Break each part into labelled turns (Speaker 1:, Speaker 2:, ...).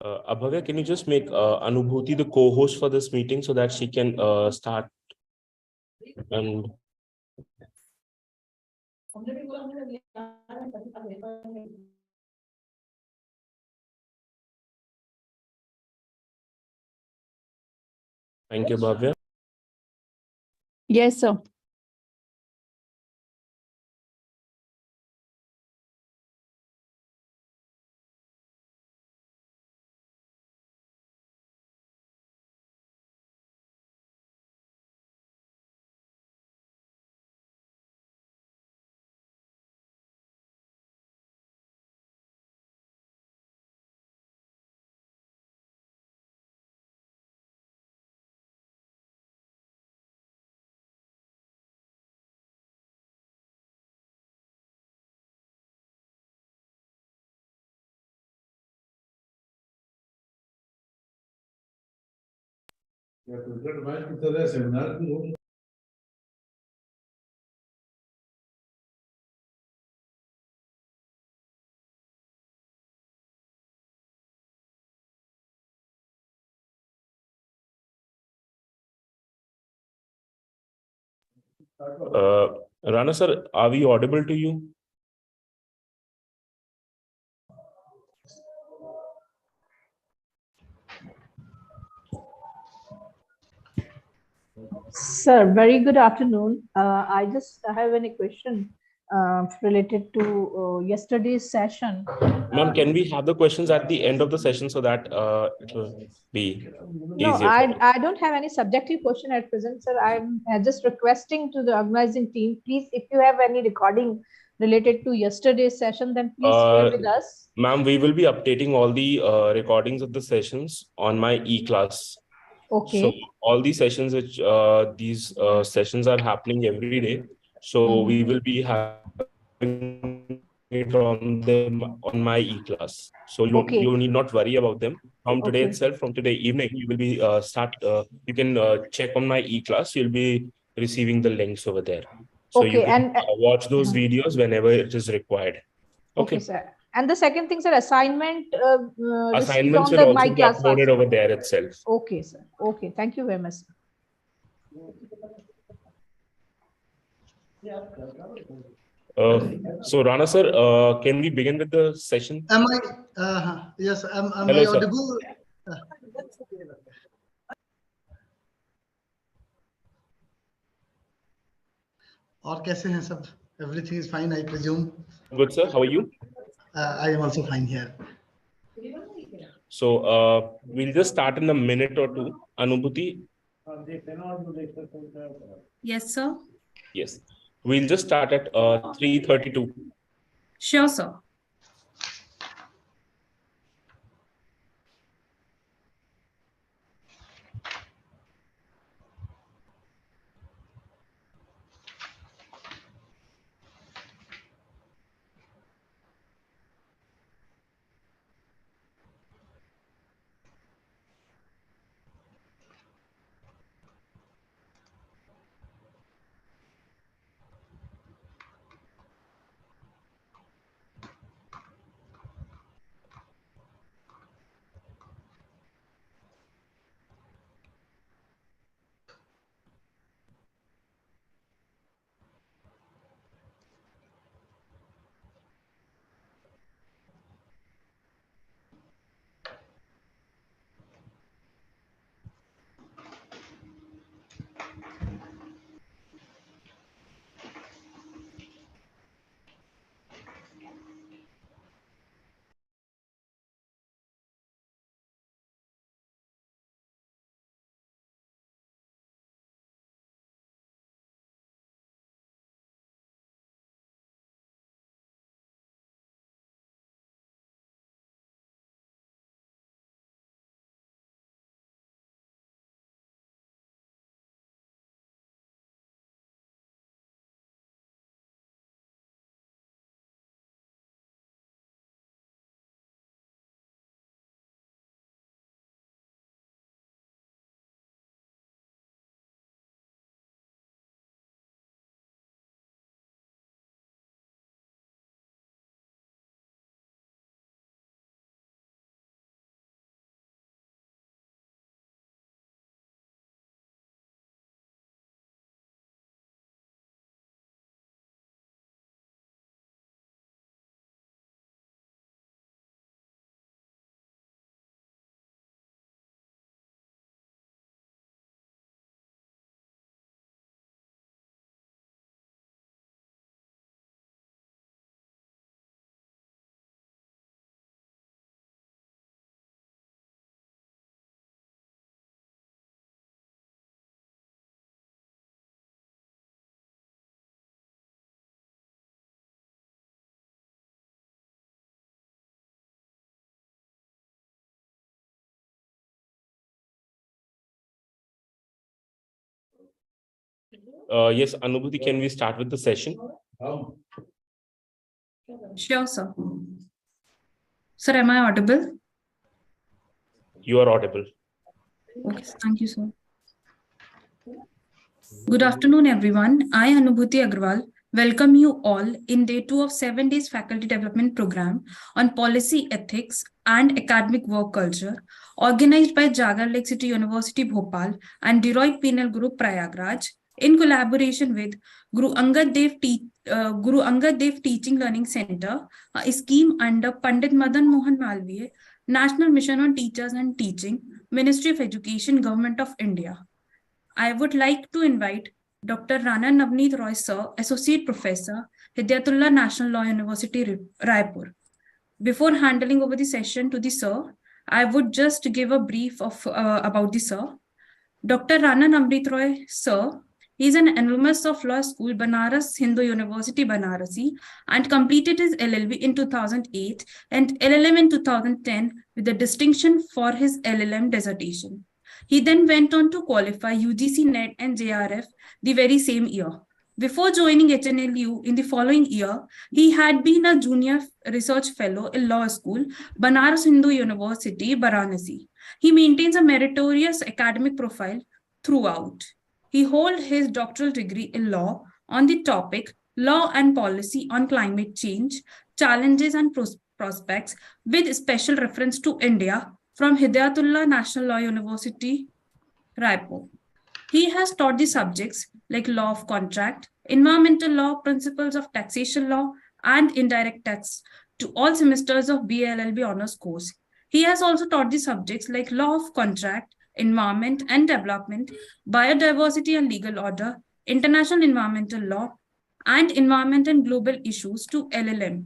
Speaker 1: Abhavya, can you just make Anubhuti the co-host for this meeting so that she can start? And thank you, Bhavya.
Speaker 2: Yes, sir.
Speaker 1: Rana sir, are we audible to you?
Speaker 2: Sir, very good afternoon. I just have any question related to yesterday's session.
Speaker 1: Ma'am, can we have the questions at the end of the session so that it will be
Speaker 2: No,
Speaker 1: easier for you?
Speaker 2: I don't have any subjective question at present, sir. I'm just requesting to the organizing team, please, if you have any recording related to yesterday's session, then please share with us.
Speaker 1: Ma'am, we will be updating all the recordings of the sessions on my e-class.
Speaker 2: Okay.
Speaker 1: So all the sessions which these sessions are happening every day. So we will be having it on my e-class. So you need not worry about them. From today itself, from today evening, you will be you can check on my e-class. You'll be receiving the links over there. So you can watch those videos whenever it is required.
Speaker 2: Okay, sir. And the second thing, sir, assignment
Speaker 1: assignments will also be uploaded over there itself.
Speaker 2: Okay, sir. Okay, thank you very much.
Speaker 1: So Rana sir, can we begin with the session?
Speaker 3: Am I? Yes, am
Speaker 1: Hello,
Speaker 3: I
Speaker 1: sir.
Speaker 3: audible? और कैसे हैं सब? Everything is fine, I presume.
Speaker 1: Good, sir. How are you?
Speaker 3: I am also fine here.
Speaker 1: So we'll just start in a minute or two. Anubhuti?
Speaker 4: Yes, sir.
Speaker 1: Yes. We'll just start at 3:32.
Speaker 4: Sure, sir.
Speaker 1: Yes, Anubhuti, can we start with the session?
Speaker 4: Sure, sir. Sir, am I audible?
Speaker 1: You are audible.
Speaker 4: Okay, thank you, sir. Good afternoon, everyone. I, Anubhuti Agrawal, welcome you all in day 2 of 7 days faculty development program on policy ethics and academic work culture, organized by Jagar Lake City University, Bhopal and Deroit Penal Group, Prayagraj, in collaboration with Guru Angad Dev Teaching Learning Center, a scheme under Pandit Madan Mohan Malviya, National Mission on Teachers and Teaching, Ministry of Education, Government of India. I would like to invite Dr. Rana Navneet Roy, Sir, Associate Professor, Hidayatullah National Law University, Raipur. Before handing over the session to the Sir, I would just give a brief of about the Sir. Dr. Rana Navneet Roy, Sir, he is an alumnus of Law School, Banaras Hindu University, Banarasi, and completed his LLB in 2008 and LLM in 2010 with a distinction for his LLM dissertation. He then went on to qualify UGC NET and JRF the very same year. Before joining HNLU in the following year, he had been a junior research fellow in law school, Banaras Hindu University, Varanasi. He maintains a meritorious academic profile throughout. He holds his doctoral degree in law on the topic Law and Policy on Climate Change, Challenges and Prospects, with special reference to India from Hidayatullah National Law University, Raipur. He has taught the subjects like law of contract, environmental law, principles of taxation law, and indirect tax to all semesters of BLLB honors course. He has also taught the subjects like law of contract, environment and development, biodiversity and legal order, international environmental law, and environment and global issues to LLM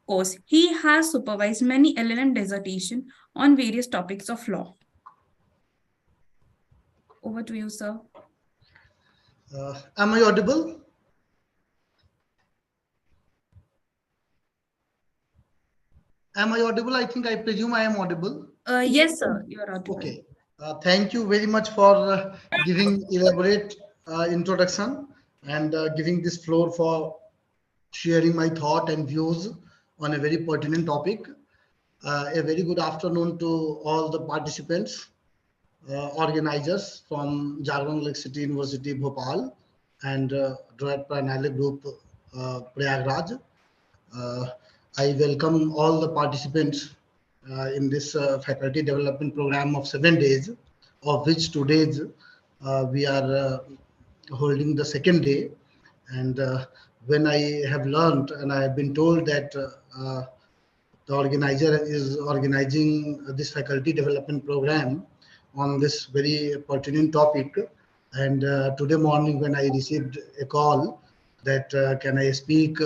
Speaker 4: course. He has supervised many LLM dissertations on various topics of law. Over to you, sir.
Speaker 3: Am I audible? Am I audible? I presume I am audible.
Speaker 4: Yes, sir. You are audible.
Speaker 3: Okay. Thank you very much for giving elaborate introduction and giving this floor for sharing my thought and views on a very pertinent topic. A very good afternoon to all the participants, organizers from Jagar Lake City University, Bhopal, and Deroit Penal Group, Prayagraj. I welcome all the participants in this faculty development program of 7 days, of which today we are holding the second day. And when I have learned and I have been told that the organizer is organizing this faculty development program on this very pertinent topic, and today morning when I received a call that can I speak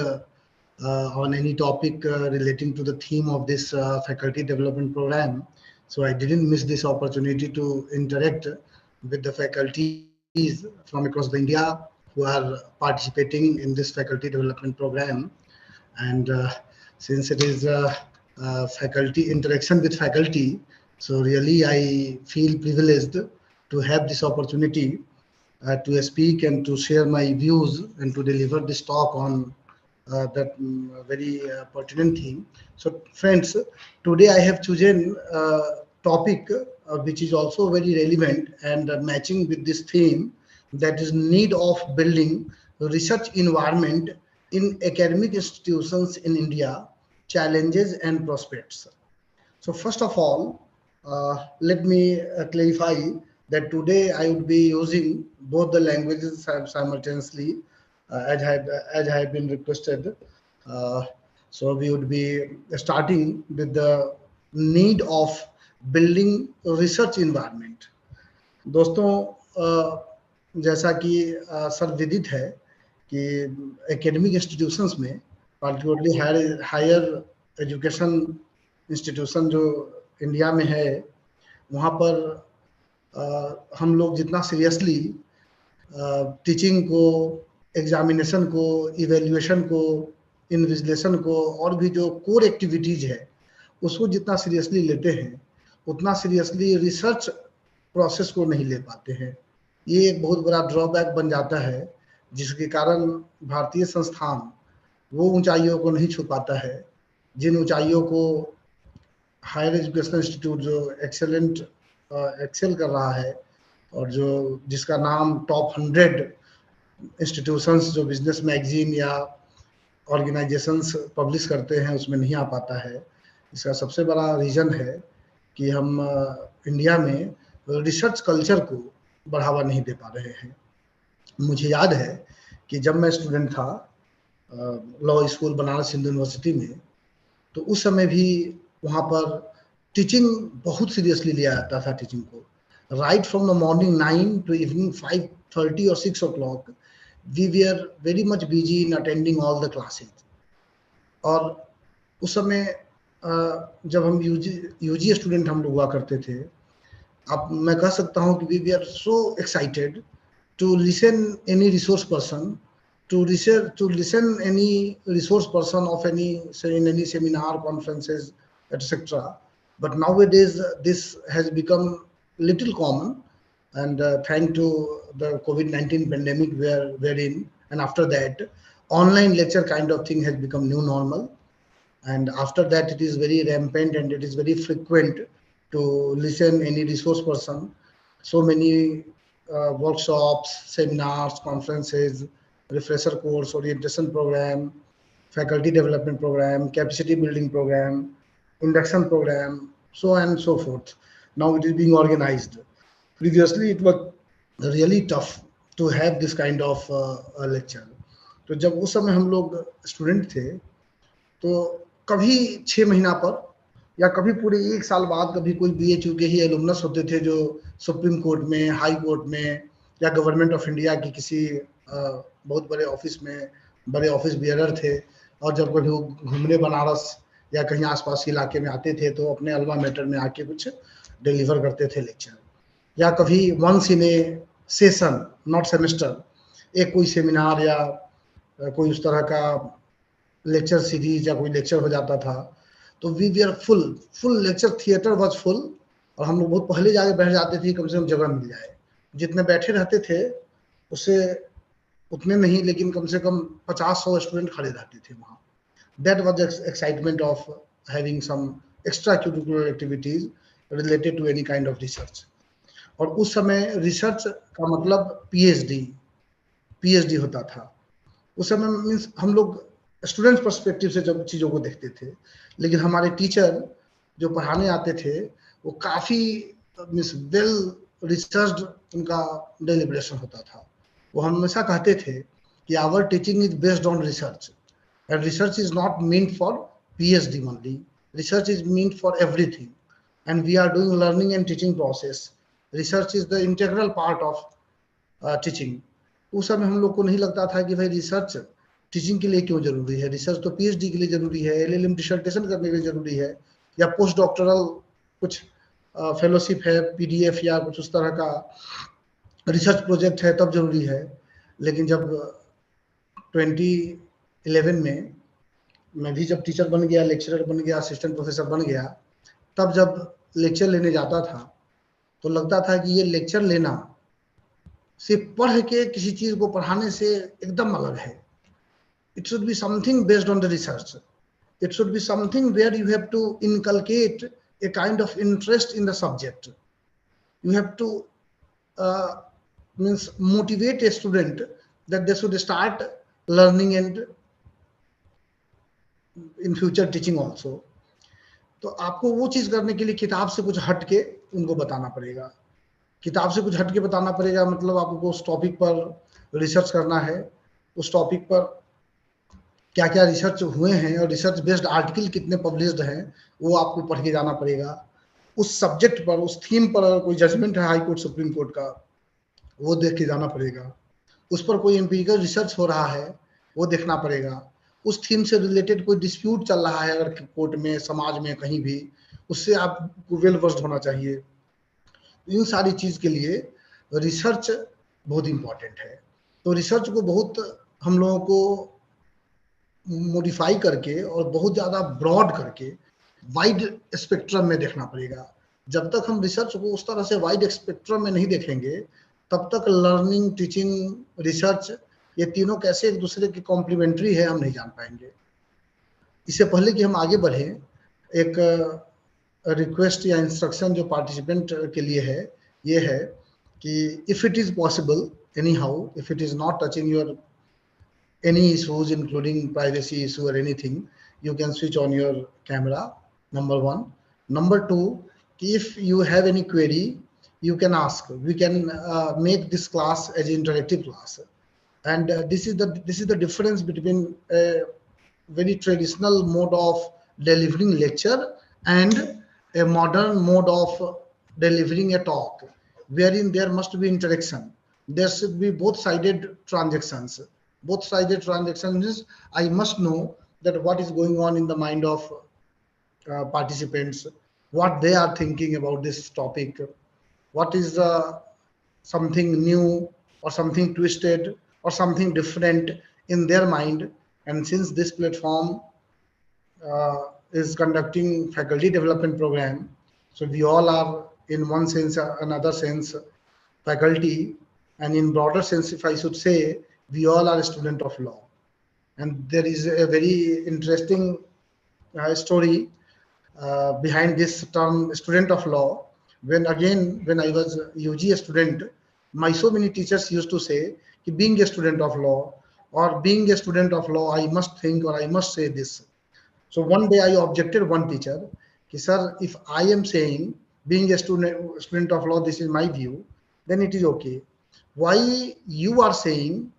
Speaker 3: on any topic relating to the theme of this faculty development program. So I didn't miss this opportunity to interact with the faculties from across the India who are participating in this faculty development program. And since it is faculty interaction with faculty, so really I feel privileged to have this opportunity to speak and to share my views and to deliver this talk on that very pertinent theme. So friends, today I have chosen a topic which is also very relevant and matching with this theme, that is need of building research environment in academic institutions in India, challenges and prospects. So first of all, let me clarify that today I would be using both the languages simultaneously as I have been requested. So we would be starting with the need of building research environment. दोस्तों, जैसा कि सर्वविदित है कि academic institutions में particularly higher education institution जो India में है, वहाँ पर हम लोग जितना सीरियसली टीचिंग को, एग्जामिनेशन को, इवेल्युएशन को, इन्विजिलेशन को और भी जो कोर एक्टिविटीज है उसको जितना सीरियसली लेते हैं, उतना सीरियसली रिसर्च प्रोसेस को नहीं ले पाते हैं. ये एक बहुत बड़ा ड्रॉबैक बन जाता है, जिसके कारण भारतीय संस्थान वो ऊंचाइयों को नहीं छू पाता है जिन ऊंचाइयों को हायर एजुकेशन इंस्टीट्यूट जो एक्सेल कर रहा है, और जो जिसका नाम टॉप 100 इंस्टीट्यूशंस जो बिजनेस मैगजीन या ऑर्गेनाइजेशंस पब्लिश करते हैं उसमें नहीं आ पाता है। इसका सबसे बड़ा रीज़न है कि हम इंडिया में रिसर्च कल्चर को बढ़ावा नहीं दे पा रहे हैं। मुझे याद है कि जब मैं स्टूडेंट था law school Banaras Hindu university में, तो उस समय भी वहाँ पर टीचिंग बहुत सीरियसली लिया जाता था। टीचिंग को right from the morning 9 to evening 5:30 और 6 o'clock we were very much busy in attending all the classes। और उस समय जब हम यूजी स्टूडेंट हम लोग हुआ करते थे, अब मैं कह सकता हूँ कि we were so excited to listen any resource person, to listen any resource person of any seminar, conferences, etc. But nowadays this has become little common, and thanks to the COVID-19 pandemic we're in, and after that online lecture kind of thing has become new normal, and after that it is very rampant and it is very frequent to listen any resource person. So many workshops, seminars, conferences, refresher course, orientation program, faculty development program, capacity building program, induction program, so on and so forth. Now it is being organized. Previously it was really tough to have this kind of lecture. तो जब उस समय हम लोग student थे, तो कभी 6 महीना पर या कभी पूरे 1 साल बाद कभी कोई BHU के ही एलुमनस होते थे जो सुप्रीम कोर्ट में, हाई कोर्ट में या गवर्नमेंट ऑफ इंडिया की किसी बहुत बड़े ऑफिस में बड़े ऑफिस बियरर थे, और जब कभी वो घूमने बनारस या कहीं आसपास के इलाके में आते थे तो अपने अल्मा मैटर में आके कुछ डिलीवर करते थे लेक्चर, या कभी once in a session not semester एक कोई सेमिनार या कोई उस तरह का लेक्चर सीरीज या कोई लेक्चर हो जाता था, तो we were full lecture theatre was full, और हम लोग बहुत पहले जाके बैठ जाते थे कम से कम जगह मिल जाए। जितने बैठे रहते थे उससे उतने नहीं, लेकिन कम से कम 50-100 स्टूडेंट खड़े रहते थे वहाँ। That was excitement of having some extracurricular activities related to any kind of research. और उस समय रिसर्च का मतलब पीएचडी होता था। उस समय मीन्स हम लोग स्टूडेंट्स पर्सपेक्टिव से जब चीज़ों को देखते थे, लेकिन हमारे टीचर जो पढ़ाने आते थे वो काफ़ी मीन्स वेल रिसर्च्ड उनका डेलिब्रेशन होता था। वो हमेशा कहते थे कि our teaching is based on research, and research is not meant for PhD only, research is meant for everything, and we are doing learning and teaching process. Research is the integral part of teaching. उस समय हम लोग को नहीं लगता था कि भाई रिसर्च टीचिंग के लिए क्यों जरूरी है, रिसर्च तो PhD के लिए जरूरी है, LLM डिसर्टेशन करने के लिए जरूरी है, या पोस्ट डॉक्टरल कुछ फेलोशिप है, PDF या कुछ उस तरह का रिसर्च प्रोजेक्ट है तब जरूरी है। लेकिन जब 2011 में मैं भी जब टीचर बन गया, लेक्चरर बन गया, असिस्टेंट प्रोफेसर बन गया, तब जब लेक्चर लेने जाता था तो लगता था कि ये लेक्चर लेना सिर्फ पढ़ के किसी चीज को पढ़ाने से एकदम अलग है। It should be something based on the research. It should be something where you have to inculcate a kind of interest in the subject. You have to means motivate a student that they should start learning and in future teaching also. तो आपको वो चीज करने के लिए किताब से कुछ हट के उनको बताना पड़ेगा। किताब से कुछ हट के बताना पड़ेगा मतलब आपको उस टॉपिक पर रिसर्च करना है, उस टॉपिक पर क्या क्या रिसर्च हुए हैं और रिसर्च बेस्ड आर्टिकल कितने पब्लिश्ड हैं वो आपको पढ़ के जाना पड़ेगा। उस सब्जेक्ट पर, उस थीम पर अगर कोई जजमेंट है हाई कोर्ट सुप्रीम कोर्ट का वो देख के जाना पड़ेगा। उस पर कोई एम्पिरिकल रिसर्च हो रहा है वो देखना पड़ेगा। उस थीम से रिलेटेड कोई डिस्प्यूट चल रहा है अगर कोर्ट में, समाज में, कहीं भी, उससे आपको वेल वर्स्ड होना चाहिए। इन सारी चीज के लिए रिसर्च बहुत इंपॉर्टेंट है। तो रिसर्च को बहुत हम लोगों को मॉडिफाई करके और बहुत ज़्यादा ब्रॉड करके वाइड स्पेक्ट्रम में देखना पड़ेगा। जब तक हम रिसर्च को उस तरह से वाइड स्पेक्ट्रम में नहीं देखेंगे तब तक लर्निंग, टीचिंग, रिसर्च ये तीनों कैसे एक दूसरे के कॉम्प्लीमेंट्री है हम नहीं जान पाएंगे। इससे पहले कि हम आगे बढ़े, एक रिक्वेस्ट या इंस्ट्रक्शन जो पार्टिसिपेंट के लिए है, ये है कि if it is possible any how, if it is not touching your any issues including privacy issue or anything, you can switch on your camera, number one. Number two, if you have any query, you can ask. We can make this class as an interactive class, and this is the difference between a very traditional mode of delivering lecture and a modern mode of delivering a talk, wherein there must be interaction. There should be both-sided transactions. Both-sided transactions is I must know that what is going on in the mind of participants, what they are thinking about this topic, what is something new or something twisted or something different in their mind. And since this platform is conducting faculty development program, so we all are in one sense or another sense faculty, and in broader sense, if I should say, we all are a student of law. And there is a very interesting story behind this term student of law. When I was UG student, my so many teachers used to say, being a student of law or being a student of law, I must think or I must say this. So one day I objected one teacher, sir, if I am saying being a student of law, this is my view, then it is okay. Why you are saying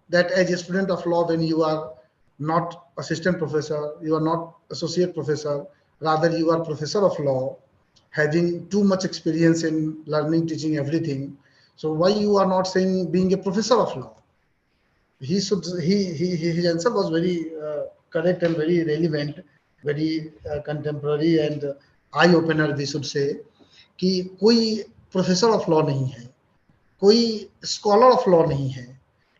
Speaker 3: that as a student of law, when you are not assistant professor, you are not associate professor, rather you are professor of law, having too much experience in learning, teaching, everything. So why you are not saying being a professor of law? His answer was very correct and very relevant, very contemporary and eye-opener, we should say, कि कोई professor of law नहीं है, कोई scholar of law नहीं है.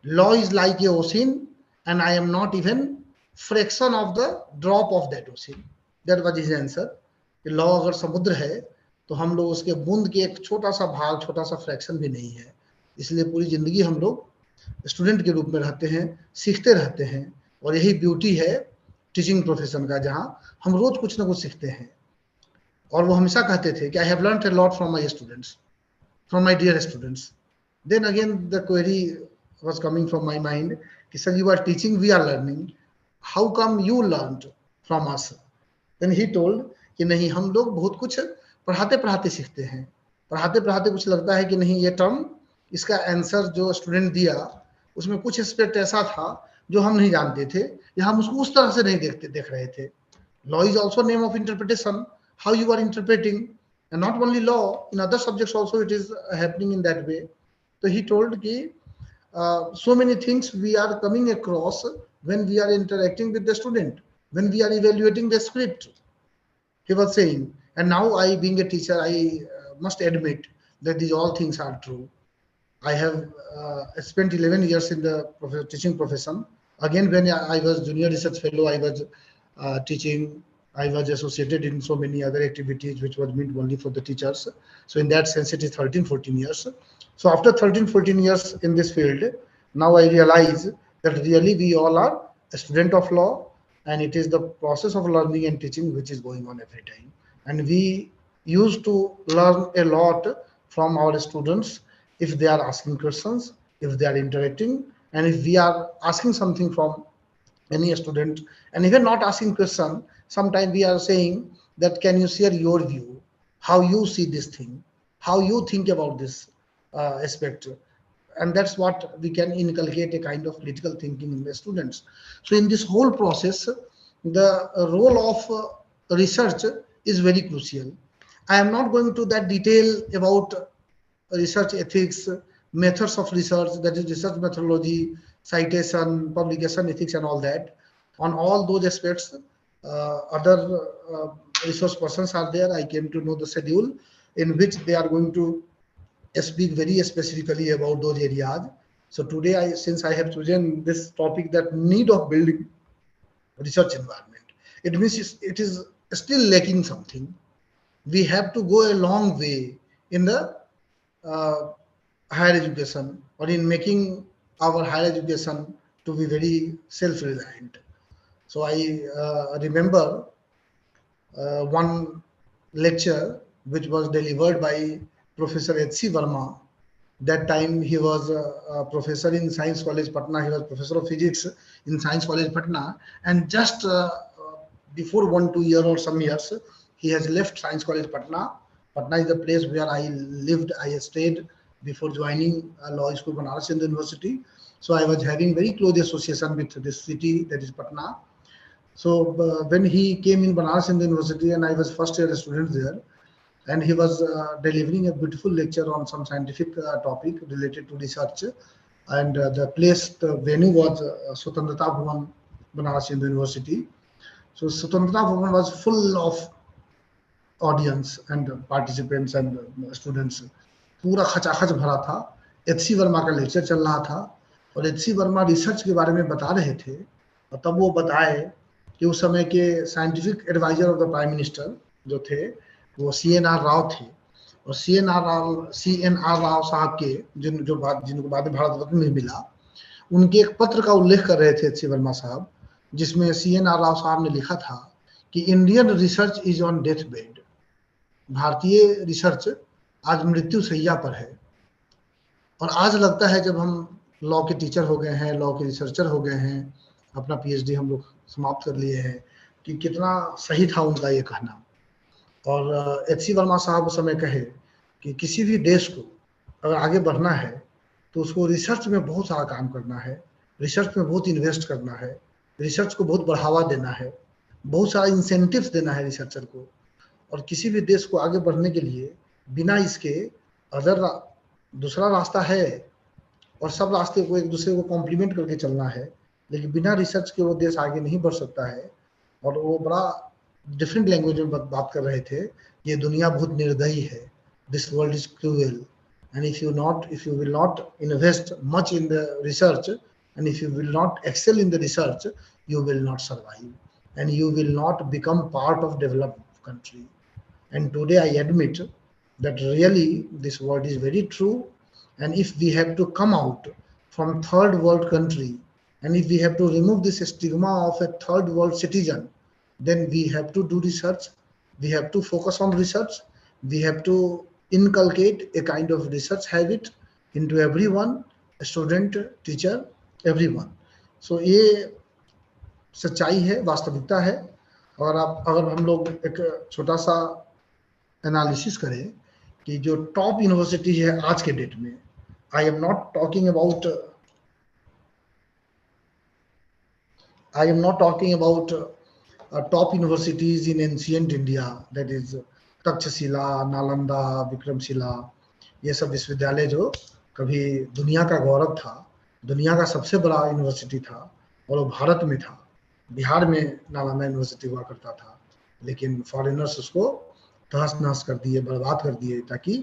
Speaker 3: Law is like a ocean, and I am not even fraction of the drop of that ocean. That was his answer. Law अगर समुद्र है तो हम लोग उसके बूंद के एक छोटा सा भाग, छोटा सा फ्रैक्शन भी नहीं है. इसलिए पूरी जिंदगी हम लोग स्टूडेंट के रूप में रहते हैं, सीखते रहते हैं, और यही ब्यूटी है टीचिंग प्रोफेशन का, जहां हम रोज कुछ ना कुछ सीखते हैं. और वो हमेशा कहते थे कि I have learned a lot from my students, from my dear students. Then again the query was coming from my mind, sir, you are teaching, we are learning, how come you learned from us? Then he told कि नहीं, हम लोग बहुत कुछ पढ़ाते पढ़ाते सीखते हैं, पढ़ाते पढ़ाते कुछ लगता है कि नहीं ये टर्म, इसका आंसर जो स्टूडेंट दिया उसमें कुछ एस्पेक्ट ऐसा था जो हम नहीं जानते थे, या हम उसको उस तरह से नहीं देख रहे थे. Law is also name of interpretation, how you are interpreting, and not only law, in other subjects also it is happening in that way. So he told कि so many things we are coming across when we are interacting with the student, when we are evaluating the script, he was saying. And now I, being a teacher, I must admit that these all things are true. I have spent 11 years in the teaching profession. Again, when I was junior research fellow, I was teaching, I was associated in so many other activities which was meant only for the teachers. So in that sense, it is 13-14 years. So after 13-14 years in this field, now I realize that really we all are a student of law, and it is the process of learning and teaching which is going on every time. And we used to learn a lot from our students if they are asking questions, if they are interacting, and if we are asking something from any student, and even not asking question, sometimes we are saying that can you share your view, how you see this thing, how you think about this aspect. And that's what we can inculcate a kind of critical thinking in the students. So in this whole process, the role of research is very crucial. I am not going to that detail about research ethics, methods of research, that is research methodology, citation, publication ethics, and all that. On all those aspects, other resource persons are there. I came to know the schedule in which they are going to speak very specifically about those areas. So today, since I have chosen this topic, that need of building research environment, it means it is still lacking something. We have to go a long way in the higher education or in making our higher education to be very self-reliant. So I remember one lecture which was delivered by Professor H.C. Verma. That time he was a professor in Science College Patna. He was professor of physics in Science College Patna, and just before 1-2 years or some years, he has left Science College Patna. Patna is the place where I lived, I stayed before joining law school Banaras Hindu University. So I was having very close association with this city, that is Patna. So when he came in Banaras Hindu University, and I was first year student there, and he was delivering a beautiful lecture on some scientific topic related to research, and the place, the venue was Swatantrata Bhavan, Banaras Hindu University. So Swatantrata Bhavan was full of audience and participants and students. पूरा खचाखच भरा था। एच.सी. वर्मा का lecture चल रहा था और एच.सी. Verma research के बारे में बता रहे थे, और तब वो बताए कि उस समय के scientific adviser of the prime minister जो थे वो CNR राव थे, और CNR राव साहब के जिनको बाद में भारत रत्न में मिला, उनके एक पत्र का उल्लेख कर रहे थे एच.सी. वर्मा साहब, जिसमें CNR राव साहब ने लिखा था कि Indian research is on death bed. भारतीय रिसर्च आज मृत्यु शैया पर है। और आज लगता है जब हम लॉ के टीचर हो गए हैं, लॉ के रिसर्चर हो गए हैं, अपना PhD हम लोग समाप्त कर लिए हैं, कि कितना सही था उनका ये कहना। और H.C. वर्मा साहब उस समय कहे कि किसी भी देश को अगर आगे बढ़ना है तो उसको रिसर्च में बहुत सारा काम करना है, रिसर्च में बहुत इन्वेस्ट करना है, रिसर्च को बहुत बढ़ावा देना है, बहुत सारा इंसेंटिव्स देना है रिसर्चर को। और किसी भी देश को आगे बढ़ने के लिए बिना इसके अदर दूसरा रास्ता है, और सब रास्ते को एक दूसरे को कॉम्प्लीमेंट करके चलना है, लेकिन बिना रिसर्च के वो देश आगे नहीं बढ़ सकता है। और वो बड़ा डिफरेंट लैंग्वेज में बात कर रहे थे, ये दुनिया बहुत निर्दयी है, this world is cruel, and if you will not invest much in the research, and if you will not excel in the research, you will not survive and you will not become part of developed country. And today I admit that really this word is very true, and if we have to come out from third world country, and if we have to remove this stigma of a third world citizen, then we have to do research, we have to focus on research, we have to inculcate a kind of research habit into everyone, student, teacher, everyone. So ये सच्चाई है, वास्तविकता है। और आप अगर हम लोग एक छोटा सा एनालिसिस करें कि जो टॉप यूनिवर्सिटी है आज के डेट में, I am not talking about top universities in ancient India, that is Takshashila, Nalanda, Vikramshila, ये सब विश्वविद्यालय जो कभी दुनिया का गौरव था, दुनिया का सबसे बड़ा यूनिवर्सिटी था, और वो भारत में था। बिहार में नालंदा यूनिवर्सिटी हुआ करता था, लेकिन फॉरेनर्स उसको तहस नहस कर दिए, बर्बाद कर दिए, ताकि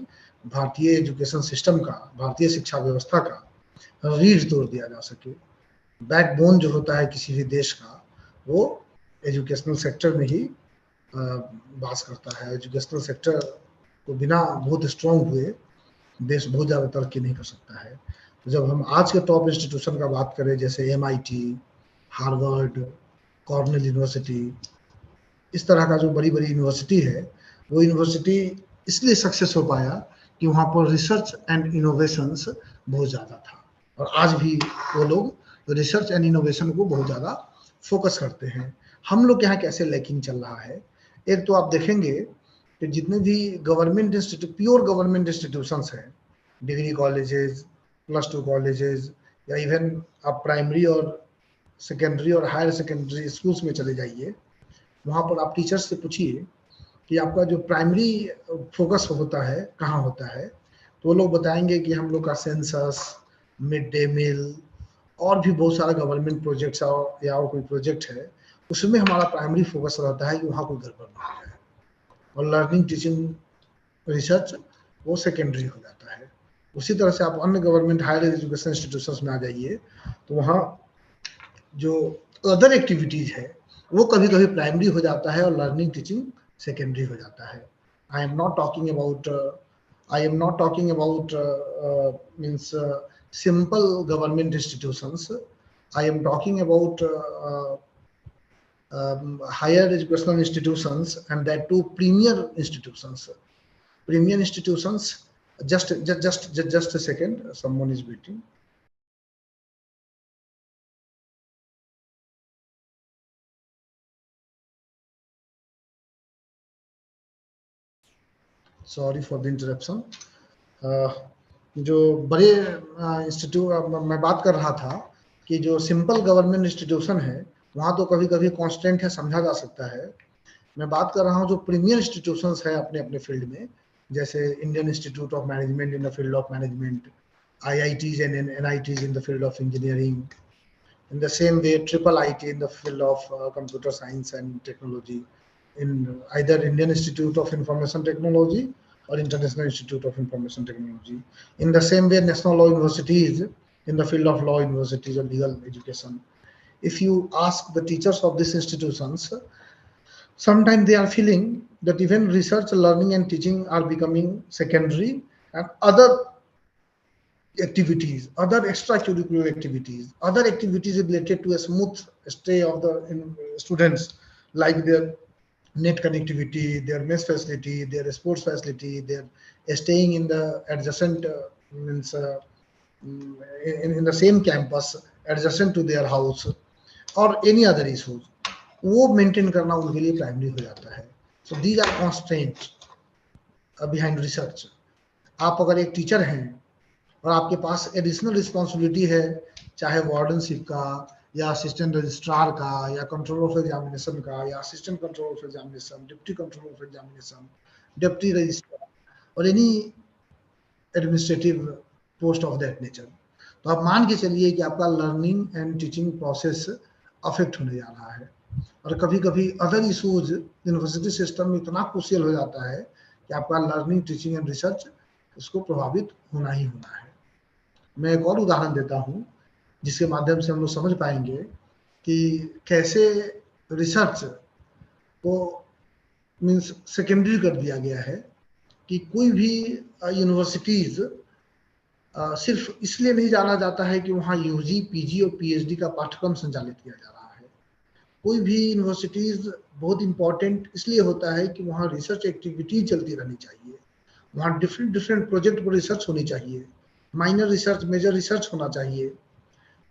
Speaker 3: भारतीय एजुकेशन सिस्टम का, भारतीय शिक्षा व्यवस्था का रीढ़ तोड़ दिया जा सके। बैकबोन जो होता है किसी भी देश का, वो एजुकेशनल सेक्टर में ही वास करता है। एजुकेशनल सेक्टर को बिना बहुत स्ट्रॉन्ग हुए देश बहुत ज़्यादा तरक्की नहीं कर सकता है। तो जब हम आज के टॉप इंस्टीट्यूशन का बात करें, जैसे MIT, हार्वर्ड, कॉर्नेल यूनिवर्सिटी, इस तरह का जो बड़ी बड़ी यूनिवर्सिटी है, वो यूनिवर्सिटी इसलिए सक्सेस हो पाया कि वहाँ पर रिसर्च एंड इनोवेशंस बहुत ज़्यादा था, और आज भी वो लोग रिसर्च एंड इनोवेशन को बहुत ज़्यादा फोकस करते हैं। हम लोग यहाँ कैसे लैकिंग चल रहा है, एक तो आप देखेंगे कि जितने भी गवर्नमेंट प्योर गवर्नमेंट इंस्टीट्यूशंस हैं, डिग्री कॉलेजेस, +2 कॉलेजेस, या इवन आप प्राइमरी और सेकेंडरी और हायर सेकेंडरी स्कूल्स में चले जाइए, वहाँ पर आप टीचर्स से पूछिए कि आपका जो प्राइमरी फोकस होता है कहाँ होता है, तो वो लोग बताएंगे कि हम लोग का सेंसस, मिड डे मील, और भी बहुत सारा गवर्नमेंट प्रोजेक्ट्स या और कोई प्रोजेक्ट है, उसमें हमारा प्राइमरी फोकस रहता है कि वहाँ कोई गड़बड़ ना हो जाए, और लर्निंग टीचिंग रिसर्च वो सेकेंडरी हो जाता है। उसी तरह से आप अन्य गवर्नमेंट हायर एजुकेशन इंस्टीट्यूशंस में आ जाइए, तो वहाँ जो अदर एक्टिविटीज है वो कभी कभी प्राइमरी हो जाता है और लर्निंग टीचिंग सेकेंडरी हो जाता है। I am not talking about I am not talking about simple government institutions. I am talking about higher educational institutions, and that too premier institutions. Premier institutions. Just a second. Someone is waiting. Sorry for the interruption. जो बड़े institute मैं बात कर रहा था कि जो simple government institution है वहाँ तो कभी कभी कांस्टेंट है, समझा जा सकता है। मैं बात कर रहा हूँ जो प्रीमियर इंस्टीट्यूशंस है अपने अपने फील्ड में, जैसे Indian institute of management in the field of management, IITs and NITs in the field of engineering, in the same way IIIT in the field of computer science and technology, in either Indian Institute of Information Technology or International Institute of Information Technology. In the same way, national law universities in the field of law universities or legal education. If you ask the teachers of these institutions, sometimes they are feeling that even research, learning and teaching are becoming secondary, and other activities, other extracurricular activities, other activities related to a smooth stay of the students, like their net connectivity, their mess facility, their sports facility, their staying in the adjacent in the same campus adjacent to their house, or any other issues, वो maintain करना उनके लिए primary हो जाता है. So these are constraints behind research. आप अगर एक टीचर हैं और आपके पास एडिशनल रिस्पॉन्सिबिलिटी है, चाहे वार्डनशिप का या असिस्टेंट रजिस्ट्रार का या कंट्रोलर ऑफ एग्जामिनेशन का या assistant controller of examination, deputy controller of examination, deputy registrar और any administrative post of that nature, तो आप मान के चलिए कि आपका learning and teaching process affect होने जा रहा है. और कभी कभी अदर इशूज यूनिवर्सिटी सिस्टम में इतना क्रूशियल हो जाता है कि आपका लर्निंग, टीचिंग एंड रिसर्च इसको प्रभावित होना ही होना है. मैं एक और उदाहरण देता हूँ जिसके माध्यम से हम लोग समझ पाएंगे कि कैसे रिसर्च को मीन्स सेकेंडरी कर दिया गया है. कि कोई भी यूनिवर्सिटीज सिर्फ इसलिए नहीं जाना जाता है कि वहाँ UG, PG और PhD का पाठ्यक्रम संचालित किया जा रहा है. कोई भी यूनिवर्सिटीज बहुत इंपॉर्टेंट इसलिए होता है कि वहाँ रिसर्च एक्टिविटी चलती रहनी चाहिए, वहाँ डिफरेंट प्रोजेक्ट पर रिसर्च होनी चाहिए, माइनर रिसर्च, मेजर रिसर्च होना चाहिए.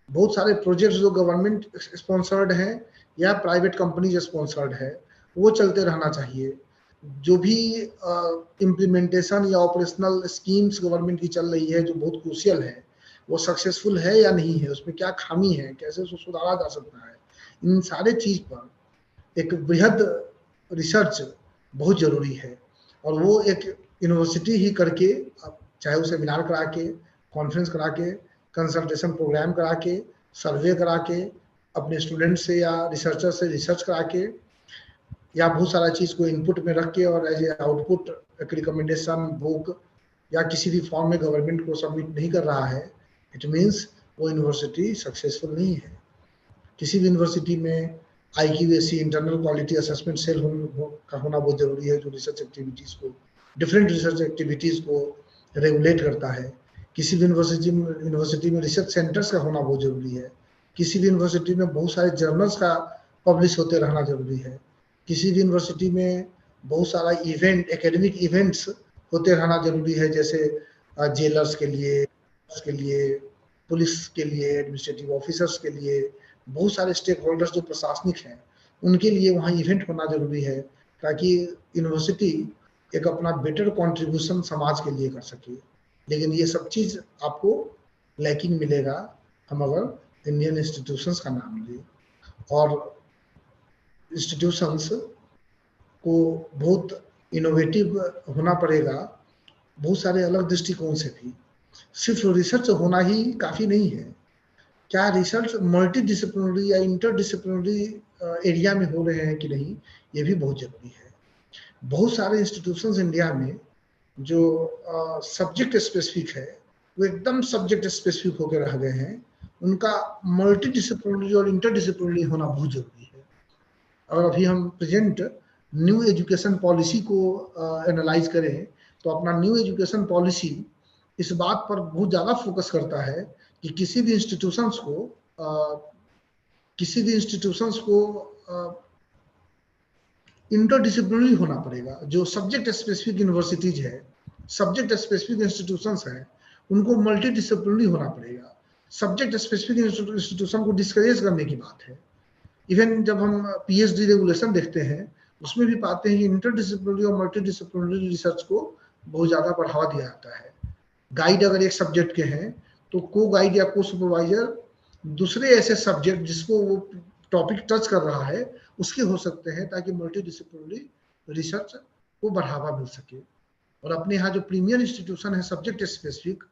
Speaker 3: बहुत सारे प्रोजेक्ट्स जो गवर्नमेंट स्पॉन्सर्ड है या प्राइवेट कंपनीज स्पॉन्सर्ड है वो चलते रहना चाहिए. जो भी इम्प्लीमेंटेशन या ऑपरेशनल स्कीम्स गवर्नमेंट की चल रही है जो बहुत क्रूशियल है, वो सक्सेसफुल है या नहीं है, उसमें क्या खामी है, कैसे उसको सुधारा जा सकता है, इन सारे चीज पर एक बृहद रिसर्च बहुत जरूरी है. और वो एक यूनिवर्सिटी ही करके, चाहे वो सेमिनार करा के, कॉन्फ्रेंस करा के, कंसल्टेशन प्रोग्राम करा के, सर्वे करा के, अपने स्टूडेंट से या रिसर्चर से रिसर्च करा के, या बहुत सारा चीज को इनपुट में रख के और एज ए आउटपुट एक रिकमेंडेशन बुक या किसी भी फॉर्म में गवर्नमेंट को सबमिट नहीं कर रहा है, इट मीन्स वो यूनिवर्सिटी सक्सेसफुल नहीं है. किसी भी यूनिवर्सिटी में IQAC internal quality assessment cell का होना बहुत जरूरी है, जो रिसर्च एक्टिविटीज को, डिफरेंट रिसर्च एक्टिविटीज को रेगुलेट करता है. किसी भी यूनिवर्सिटी में रिसर्च सेंटर्स का होना बहुत जरूरी है. किसी भी यूनिवर्सिटी में बहुत सारे जर्नल्स का पब्लिश होते रहना जरूरी है. किसी भी यूनिवर्सिटी में बहुत सारा इवेंट, एकेडमिक इवेंट्स होते रहना जरूरी है, जैसे जेलर्स के लिए, पुलिस के लिए, एडमिनिस्ट्रेटिव ऑफिसर्स के लिए, बहुत सारे स्टेक होल्डर्स जो प्रशासनिक हैं उनके लिए वहाँ इवेंट होना जरूरी है, ताकि यूनिवर्सिटी एक अपना बेटर कंट्रीब्यूशन समाज के लिए कर सके. लेकिन ये सब चीज आपको लैकिंग मिलेगा हम अगर इंडियन इंस्टीट्यूशंस का नाम लें. और इंस्टीट्यूशंस को बहुत इनोवेटिव होना पड़ेगा, बहुत सारे अलग दृष्टिकोण से भी. सिर्फ रिसर्च होना ही काफी नहीं है. क्या रिसर्च मल्टी डिसिप्लिनरी या इंटरडिसिप्लिनरी एरिया में हो रहे हैं कि नहीं, ये भी बहुत जरूरी है. बहुत सारे इंस्टीट्यूशंस इंडिया में जो सब्जेक्ट स्पेसिफिक है वो एकदम सब्जेक्ट स्पेसिफिक होकर रह गए हैं. उनका मल्टी डिसिप्लिनरी और इंटरडिसिप्लिनरी होना बहुत जरूरी है. और अभी हम प्रेजेंट न्यू एजुकेशन पॉलिसी को एनालाइज करें तो अपना न्यू एजुकेशन पॉलिसी इस बात पर बहुत ज़्यादा फोकस करता है कि किसी भी इंस्टीट्यूशंस को इंटरडिसिप्लिनरी होना पड़ेगा। जो सब्जेक्ट स्पेसिफिक यूनिवर्सिटीज है, सब्जेक्ट स्पेसिफिक इंस्टीट्यूशंस है, उनको मल्टी डिसिप्लिनरी होना पड़ेगा। सब्जेक्ट स्पेसिफिक इंस्टीट्यूशन को डिस्करेज करने की बात है। इवन जब हम पीएचडी रेगुलेशन देखते हैं उसमें भी पाते हैं कि इंटरडिसिप्लिनरी और मल्टी डिसिप्लिनरी रिसर्च को बहुत ज़्यादा बढ़ावा दिया जाता है। गाइड अगर एक सब्जेक्ट के हैं तो को गाइड या को सुपरवाइजर दूसरे ऐसे सब्जेक्ट जिसको वो टॉपिक टच कर रहा है उसके हो सकते हैं, ताकि मल्टी डिसिप्लिनरी रिसर्च को बढ़ावा मिल सके। और अपने यहाँ जो प्रीमियर इंस्टीट्यूशन है सब्जेक्ट स्पेसिफिक,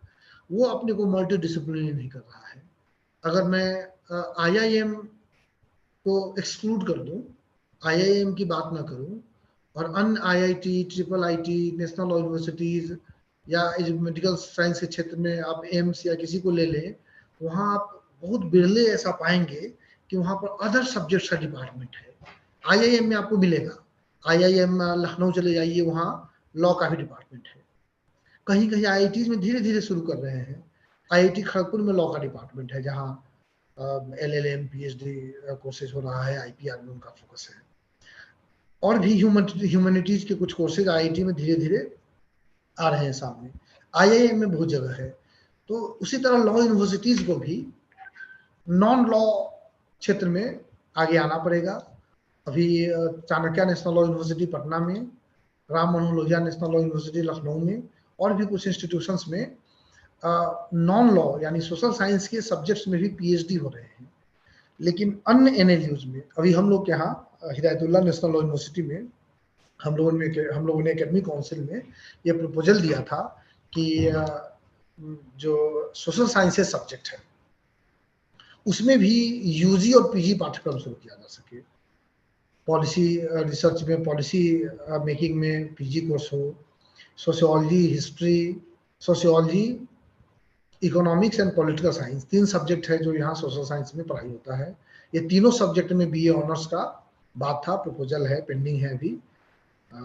Speaker 3: वो अपने को मल्टी डिसिप्लिनरी नहीं कर रहा है। अगर मैं आईआईएम को एक्सक्लूड कर दूं, आईआईएम की बात ना करूं, और अन्य IIT, triple IT, national law universities या मेडिकल साइंस के क्षेत्र में आप एम्स या किसी को ले लें, वहाँ आप बहुत बिरले ऐसा पाएंगे कि वहाँ पर अदर सब्जेक्ट्स का डिपार्टमेंट है। आईआईएम में आपको मिलेगा, आईआईएम लखनऊ चले जाइए, वहाँ लॉ का भी डिपार्टमेंट है। कहीं कहीं आईआईटीज में धीरे धीरे शुरू कर रहे हैं। आईआईटी खड़गपुर में लॉ का डिपार्टमेंट है, जहाँ एलएलएम, पीएचडी कोर्सेज हो रहा है, आईपीआर में उनका फोकस है। और भी ह्यूमैनिटीज के कुछ कोर्सेज आईआईटी में धीरे धीरे आ रहे हैं सामने। आईआईएम में बहुत जगह है। तो उसी तरह लॉ यूनिवर्सिटीज को भी नॉन लॉ क्षेत्र में आगे आना पड़ेगा। अभी Chanakya national law university Patna में, Ram Manohar Lohia national law university Lucknow में, और भी कुछ इंस्टीट्यूशंस में नॉन लॉ यानी सोशल साइंस के सब्जेक्ट्स में भी पीएचडी हो रहे हैं। लेकिन अन्य एनएलयूज में, अभी हम लोग के यहाँ हिदायतुल्ला नेशनल लॉ यूनिवर्सिटी में हम लोगों ने एकेडमिक काउंसिल में ये प्रपोजल दिया था कि जो सोशल साइंसेज सब्जेक्ट है उसमें भी यूजी और पीजी पाठ्यक्रम शुरू किया जा सके। पॉलिसी रिसर्च में, पॉलिसी मेकिंग में पीजी कोर्स हो, sociology, history, sociology, economics and political science, 3 subject है जो यहाँ सोशल साइंस में पढ़ाई होता है। ये तीनों सब्जेक्ट में बीए ऑनर्स का बात था, प्रपोजल है, पेंडिंग है अभी।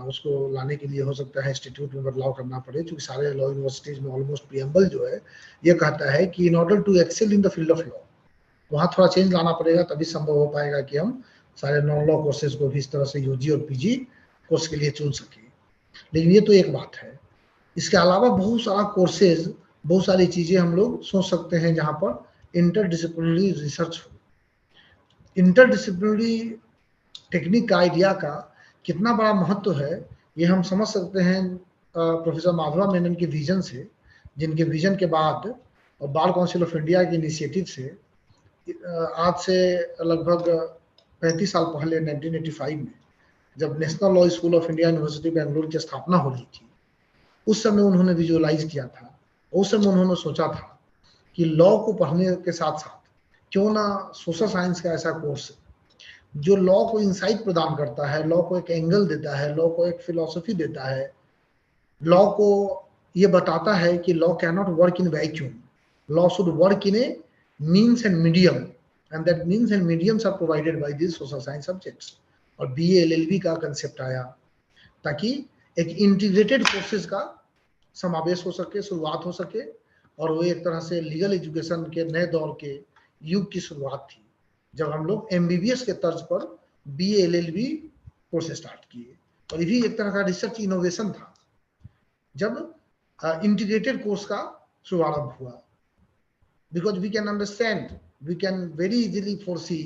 Speaker 3: उसको लाने के लिए हो सकता है इंस्टीट्यूट में बदलाव करना पड़े, क्योंकि सारे लॉ यूनिवर्सिटीज में ऑलमोस्ट प्रीएम्बल जो है ये कहता है कि in order to excel in the field of law, वहाँ थोड़ा चेंज लाना पड़ेगा, तभी संभव हो पाएगा कि हम सारे नॉन लॉ कोर्सेज को भी इस तरह से यूजी और पीजी कोर्स के लिए चुन सके। लेकिन ये तो एक बात है। इसके अलावा बहुत सारा कोर्सेज, बहुत सारी चीजें हम लोग सोच सकते हैं जहाँ पर इंटरडिसिप्लिनरी रिसर्च हो। इंटरडिसिप्लिनरी टेक्निक का, आइडिया का कितना बड़ा महत्व है ये हम समझ सकते हैं प्रोफेसर माधवा मेनन के विजन से, जिनके विजन के बाद और बार काउंसिल ऑफ इंडिया के इनिशिएटिव से आज से लगभग 35 साल पहले 1985 में जब national Law School of India university Bengaluru की स्थापना हो रही थी, उस समय उन्होंने विजुअलाइज किया था। उस समय उन्होंने सोचा था कि लॉ को पढ़ने के साथ साथ क्यों ना सोशल साइंस का ऐसा कोर्स जो लॉ को इंसाइट प्रदान करता है, लॉ को एक एंगल देता है, लॉ को एक फिलॉसफी देता है, लॉ को ये बताता है कि law can not work in vacuum, law should work in a means and medium, and that means and mediums are provided by this social science subjects. और बीए एलएलबी का कंसेप्ट आया ताकि एक इंटीग्रेटेड कोर्सेज का समावेश हो सके, शुरुआत हो सके, और वो एक तरह से लीगल एजुकेशन के नए दौर के युग की शुरुआत थी, जब हम लोग एमबीबीएस के तर्ज पर बीए एलएलबी कोर्स स्टार्ट किए। और ये भी एक तरह का रिसर्च इनोवेशन था जब इंटीग्रेटेड कोर्स का शुभारंभ हुआ, because we can understand, we can very easily foresee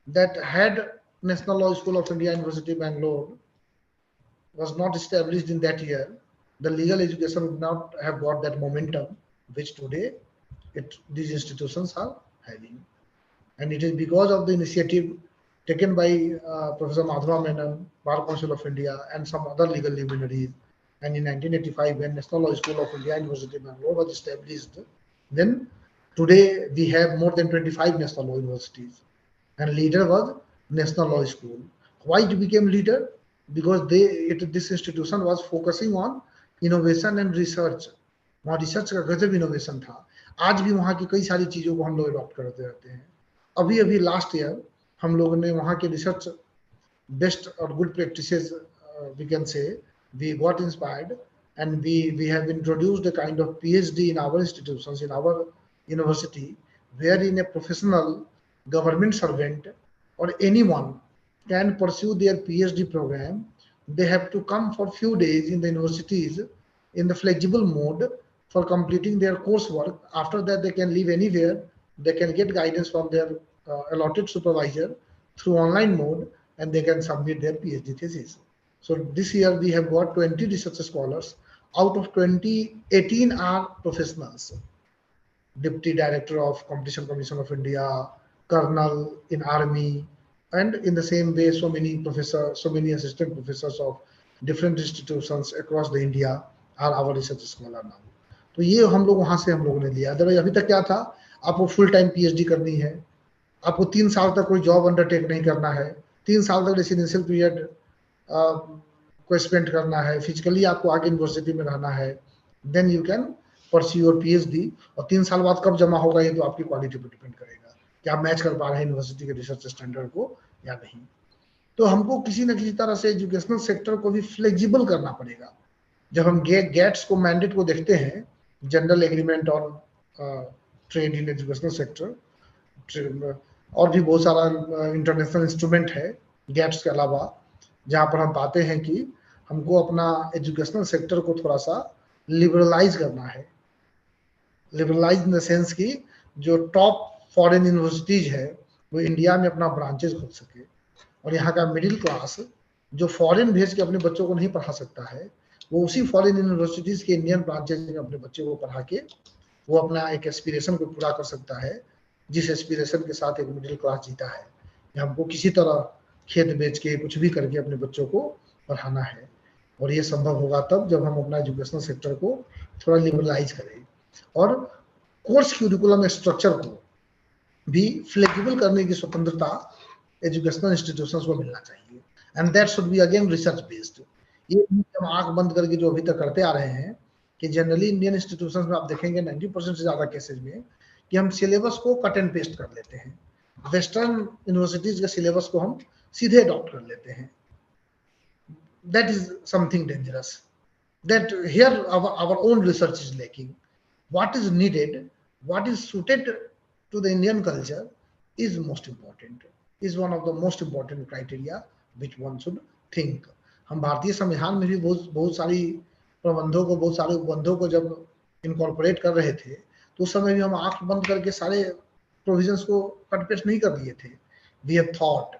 Speaker 3: that had National Law School of India University Bangalore was not established in that year, the legal education would not have got that momentum which today these institutions are having. And it is because of the initiative taken by Professor Madhava Menon, Bar Council of India, and some other legal luminaries. And in 1985, when National Law School of India University Bangalore was established, then today we have more than 25 national law universities, and leader was National Law School. Why it became leader? Because this institution was focusing on innovation and research. वहाँ research का गजब innovation था। आज भी वहाँ की कई सारी चीजों को हम लोग अडॉप्ट करते रहते हैं। अभी लास्ट ईयर हम लोगों ने वहाँ के रिसर्च बेस्ट और good practices we can say we got inspired and we have introduced a kind of PhD in our institutions, in our university, wherein a professional government servant or anyone can pursue their PhD program. They have to come for few days in the universities in the flexible mode for completing their coursework. After that, they can live anywhere. They can get guidance from their allotted supervisor through online mode, and they can submit their PhD thesis. So this year we have got 20 research scholars. Out of 20, 18 are professionals. Deputy Director of Competition Commission of India, Colonel in Army, and in the same way, so many professors, so many assistant professors of different institutions across the India are our research scholar now. तो ये हम लोग वहां से हम लोगों ने लिया. अदरवाइज अभी तक क्या था, आपको फुल टाइम PhD करनी है, आपको 3 साल तक कोई जॉब अंडरटेक नहीं करना है, 3 साल तक रेसिडेंशियल पीरियड को स्पेंड करना है, फिजिकली आपको आगे यूनिवर्सिटी में रहना है, then you can pursue your PhD. और 3 साल बाद कब जमा होगा ये तो आपकी क्वालिटी पर डिपेंड करेगा कि आप मैच कर पा रहे हैं यूनिवर्सिटी के रिसर्च स्टैंडर्ड को या नहीं. तो हमको किसी न किसी तरह से एजुकेशनल सेक्टर को भी फ्लेक्सिबल करना पड़ेगा. जब हम गेट्स को मैंडेट को देखते हैं, general agreement on trade in educational sector, और भी बहुत सारा इंटरनेशनल इंस्ट्रूमेंट है गेट्स के अलावा, जहां पर हम पाते हैं कि हमको अपना एजुकेशनल सेक्टर को थोड़ा सा लिबरलाइज करना है. लिबरलाइज इन द सेंस कि जो टॉप फॉरेन यूनिवर्सिटीज है वो इंडिया में अपना ब्रांचेस खोल सके, और यहाँ का मिडिल क्लास जो फॉरेन भेज के अपने बच्चों को नहीं पढ़ा सकता है, वो उसी फॉरेन यूनिवर्सिटीज के इंडियन ब्रांचेज में अपने बच्चों को पढ़ा के वो अपना एक एस्पिरेशन को पूरा कर सकता है, जिस एस्पिरेशन के साथ एक मिडिल क्लास जीता है. हमको किसी तरह खेत बेच के कुछ भी करके अपने बच्चों को पढ़ाना है, और ये संभव होगा तब जब हम अपना एजुकेशनल सेक्टर को थोड़ा लिबरलाइज करें और कोर्स क्यूरिकुलम स्ट्रक्चर को भी फ्लेक्सिबल करने की स्वतंत्रता एजुकेशनल इंस्टीट्यूशंस को मिलना चाहिए. And that should be again research based. ये हम आंख बंद करके जो अभी तक करते आ रहे हैं कि जनरली इंडियन इंस्टीट्यूशंस में आप देखेंगे 90% से ज्यादा केसेज में कि हम सिलेबस को कट एंड पेस्ट कर लेते हैं. वेस्टर्न यूनिवर्सिटीज के सिलेबस को हम सीधे अडॉप्ट कर लेते हैं. That is something dangerous. That here our own research is lacking. What is needed, what is suited to the Indian culture is most important. Is one of the most important criteria which one should think. हम भारतीय संविधान में भी बहुत सारी प्रबंधों को, बहुत सारे उपबंधों को जब इनकॉर्पोरेट कर रहे थे तो उस समय भी हम आंख बंद करके सारे प्रोविजंस को कट पेस्ट नहीं कर दिए थे. We have thought,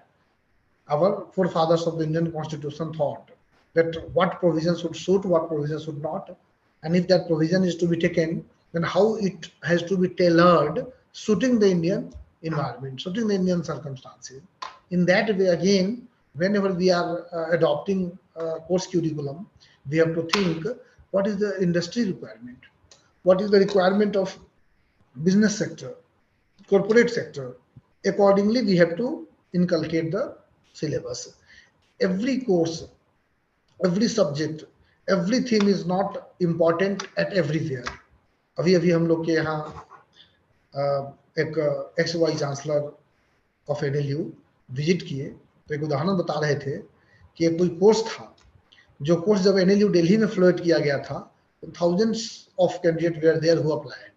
Speaker 3: our forefathers of the Indian Constitution thought that what provisions should suit, what provisions should not, and if that provision is to be taken, then how it has to be tailored, suiting the Indian environment, suiting the Indian circumstances. In that way, again, whenever we are adopting course curriculum, we have to think what is the industry requirement, what is the requirement of business sector, corporate sector. Accordingly, we have to inculcate the syllabus. Every course, every subject, everything is not important at everywhere. अभी हम लोग के यहाँ एक XY chancellor of NLU visit किए तो एक उदाहरण बता रहे थे कि एक कोई कोर्स था, जो कोर्स जब NLU दिल्ली में फ्लोट किया गया था, thousands of candidates were there who applied.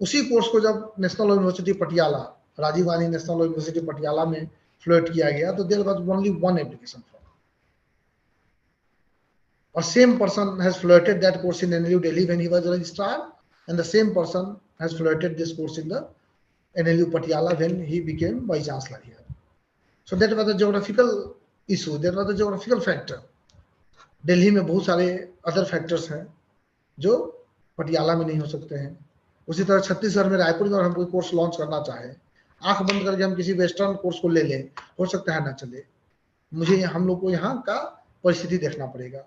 Speaker 3: उसी कोर्स को जब National University Patiala, Rajiv Gandhi National University Patiala में फ्लोट किया गया तो there was only one application form. A same person has floated that course in NLU Delhi when he was a registrar, and the same person has floated this course in the NLU Patiala when he became vice chancellor here. So that was a geographical issue. There was a geographical factor. Delhi में बहुत सारे other factors हैं जो पटियाला में नहीं हो सकते हैं. उसी तरह छत्तीसगढ़ में रायपुर में हम कोई कोर्स लॉन्च करना चाहे, आंख बंद करके हम किसी वेस्टर्न कोर्स को ले लें, हो सकता है ना चले. मुझे हम लोग को यहाँ का परिस्थिति देखना पड़ेगा.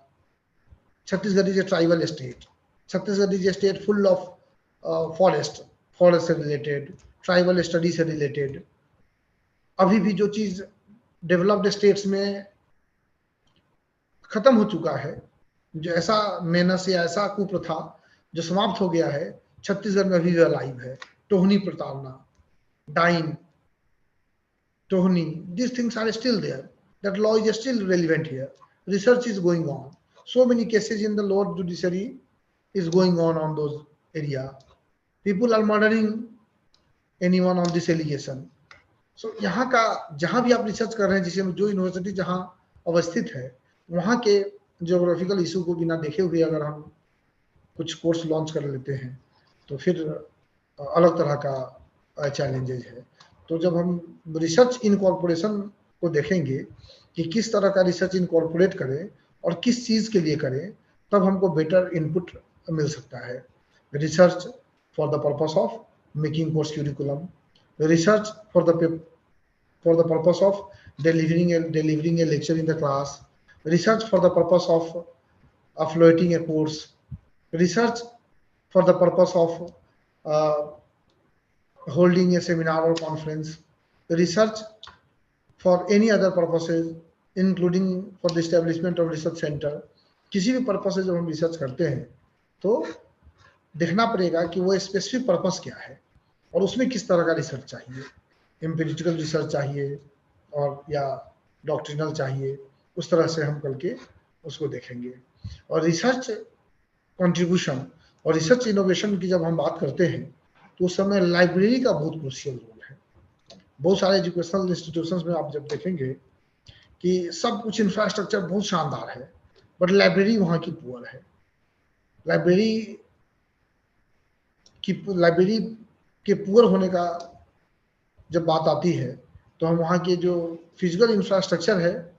Speaker 3: Chhattisgarh is a tribal state. Chhattisgarh is a state full of forest से related, tribal studies से related. अभी भी जो चीज डेवलप्ड स्टेट्स में खत्म हो चुका है, जो ऐसा मेनस या ऐसा कुप्रथा जो समाप्त हो गया है, छत्तीसगढ़ में अभी भी अलाइव है. टोहनी प्रताड़ना, dine, टोहनी, these things are still there. That law is still relevant here. Research is going on. so many cases in the lower judiciary is going on those area. People are murdering anyone on this allegation. So यहाँ का जहाँ भी आप research कर रहे हैं, जिसे जो यूनिवर्सिटी जहाँ अवस्थित है, वहाँ के ज्योग्राफिकल इशू को बिना देखे हुए अगर हम कुछ कोर्स लॉन्च कर लेते हैं तो फिर अलग तरह का चैलेंजेज है। तो जब हम रिसर्च इनकॉर्पोरेशन को देखेंगे कि किस तरह का रिसर्च इनकॉर्पोरेट करें और किस चीज़ के लिए करें, तब हमको बेटर इनपुट मिल सकता है। Research for the purpose of making course curriculum, research for the purpose of delivering a lecture in the class, research for the purpose of affiliating a course, research for the purpose of holding a seminar or conference, research for any other purposes including for the establishment of research center। किसी भी purpose से जब हम research करते हैं तो देखना पड़ेगा कि वो स्पेसिफिक पर्पस क्या है और उसमें किस तरह का रिसर्च चाहिए, एम्पिरिकल रिसर्च चाहिए और या डॉक्ट्रिनल चाहिए, उस तरह से हम करके उसको देखेंगे। और रिसर्च कंट्रीब्यूशन और रिसर्च इनोवेशन की जब हम बात करते हैं तो उस समय लाइब्रेरी का बहुत क्रूशियल रोल है। बहुत सारे एजुकेशनल इंस्टीट्यूशंस में आप जब देखेंगे कि सब कुछ इंफ्रास्ट्रक्चर बहुत शानदार है, बट लाइब्रेरी वहाँ की पुअर है। लाइब्रेरी के पुअर होने का जब बात आती है तो हम वहाँ के जो फिजिकल इंफ्रास्ट्रक्चर है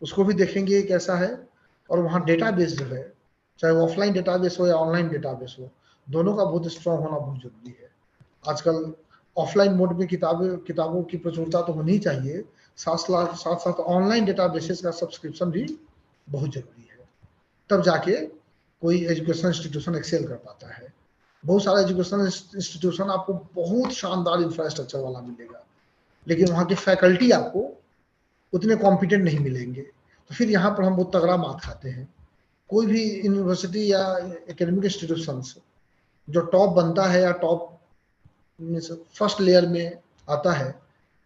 Speaker 3: उसको भी देखेंगे कैसा है, और वहाँ डेटाबेस जो है, चाहे वो ऑफलाइन डेटाबेस हो या ऑनलाइन डेटाबेस हो, दोनों का बहुत स्ट्रॉन्ग होना बहुत जरूरी है। आजकल ऑफलाइन मोड में किताबों की प्रचुरता तो होनी चाहिए, साथ साथ ऑनलाइन डेटाबेसेस का सब्सक्रिप्शन भी बहुत जरूरी है, तब जाके कोई एजुकेशन इंस्टीट्यूशन एक्सेल कर पाता है। बहुत सारा एजुकेशनल इंस्टीट्यूशन आपको बहुत शानदार इंफ्रास्ट्रक्चर वाला मिलेगा, लेकिन वहाँ के फैकल्टी आपको उतने कॉम्पिटेंट नहीं मिलेंगे, तो फिर यहाँ पर हम बहुत तगड़ा मात खाते हैं। कोई भी यूनिवर्सिटी या एकेडमिक इंस्टीट्यूशंस जो टॉप बनता है या टॉप फर्स्ट लेयर में आता है,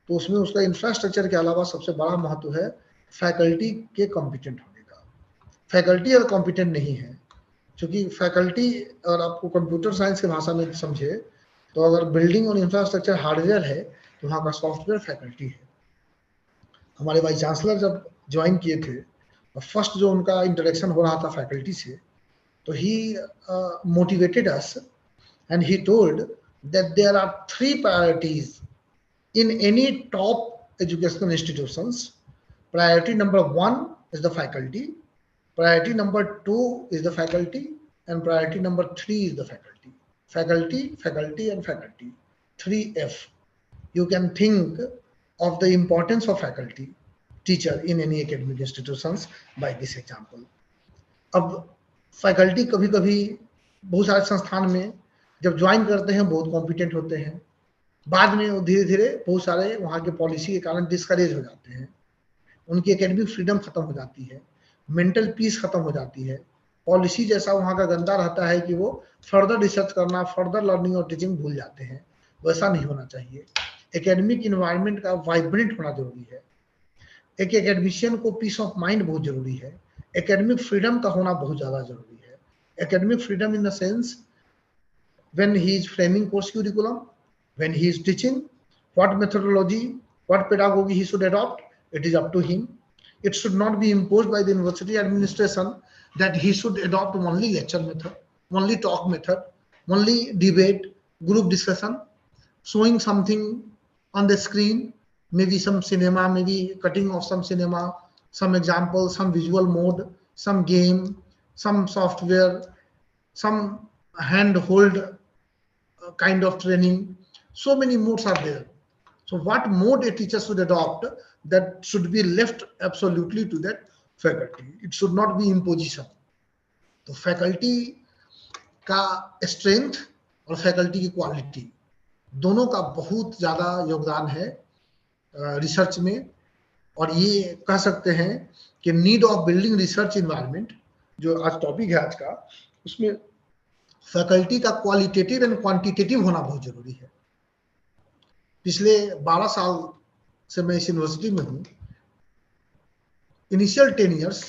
Speaker 3: तो उसमें उसका इंफ्रास्ट्रक्चर के अलावा सबसे बड़ा महत्व है फैकल्टी के कॉम्पिटेंट होने का। फैकल्टी अगर कॉम्पिटेंट नहीं है, क्योंकि फैकल्टी अगर आपको कंप्यूटर साइंस की भाषा में समझे तो अगर बिल्डिंग और इंफ्रास्ट्रक्चर हार्डवेयर है तो वहाँ का सॉफ्टवेयर फैकल्टी है। हमारे वाइस चांसलर जब ज्वाइन किए थे और फर्स्ट जो उनका इंटरेक्शन हो रहा था फैकल्टी से, तो he motivated us and he told that there are 3 priorities in any top educational institutions. Priority number 1 is the faculty, priority number 2 is the faculty, and priority number 3 is the faculty. Faculty and faculty, 3F. You can think of the importance of faculty teacher in any academic institutions by this example. अब faculty कभी कभी बहुत सारे संस्थान में जब join करते हैं बहुत कॉम्पिटेंट होते हैं, बाद में धीरे धीरे बहुत सारे वहाँ के पॉलिसी के कारण डिस्करेज हो जाते हैं, उनकी एकेडमिक फ्रीडम खत्म हो जाती है, मेंटल पीस खत्म हो जाती है, पॉलिसी जैसा वहाँ का गंदा रहता है कि वो फर्दर रिसर्च करना, फर्दर लर्निंग और टीचिंग भूल जाते हैं। वैसा नहीं होना चाहिए। एकेडमिक इन्वायरमेंट का वाइब्रेंट होना जरूरी है। एक एकेडमिशियन को पीस ऑफ माइंड बहुत जरूरी है। एकेडमिक फ्रीडम का होना बहुत ज़्यादा जरूरी है। Academic freedom in the sense when he is framing course curriculum, when he is teaching, what methodology, what pedagogy he should adopt, it is up to him. It should not be imposed by the university administration that he should adopt only lecture method, only talk method, only debate, group discussion, showing something on the screen, maybe some cinema, maybe cutting of some cinema, some example, some visual mode, some game, some software, some handhold kind of training. So many modes are there. So what mode a teacher should adopt, that should be left absolutely to that faculty. It should not be imposition. तो faculty का strength और faculty की quality दोनों का बहुत ज़्यादा योगदान है रिसर्च में। और ये कह सकते हैं कि need of building research environment जो आज टॉपिक है आज का, उसमें फैकल्टी का क्वालिटेटिव एंड क्वांटिटेटिव होना बहुत जरूरी है। पिछले 12 साल से मैं इस यूनिवर्सिटी में हूँ। इनिशियल 10 years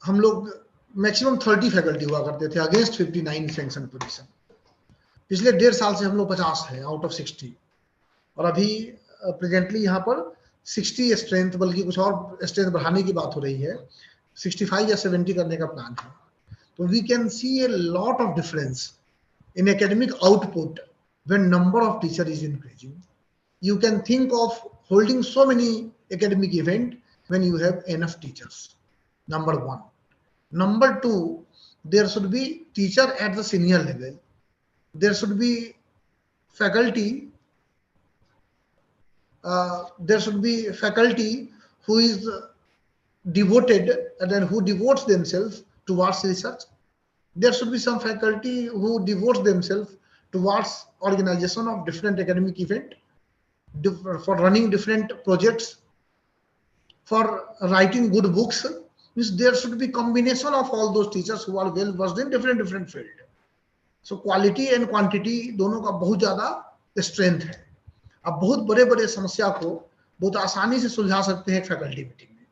Speaker 3: हम लोग मैक्सिमम 30 फैकल्टी हुआ करते थे अगेंस्ट 59 सैंक्शन पोजीशन। पिछले 1.5 साल से हम लोग 50 है आउट ऑफ 60, और अभी प्रेजेंटली यहाँ पर 60 स्ट्रेंथ, बल्कि कुछ और स्ट्रेंथ बढ़ाने की बात हो रही है, 65 या 70 करने का प्लान है। तो we can see a lot of difference in academic output when number of teacher is increasing. You can think of holding so many academic event when you have enough teachers. Number one. Number two, there should be teacher at the senior level. There should be faculty. There should be faculty who is devoted and then who devotes themselves towards research. There should be some faculty who devotes themselves towards organization of different academic event, for running different projects, for writing good books. Means there should be combination of all those teachers who are well versed in different field. So quality and quantity दोनों का बहुत ज्यादा strength है। अब बहुत बड़े बड़े समस्या को बहुत आसानी से सुलझा सकते हैं फैकल्टी मीटिंग में।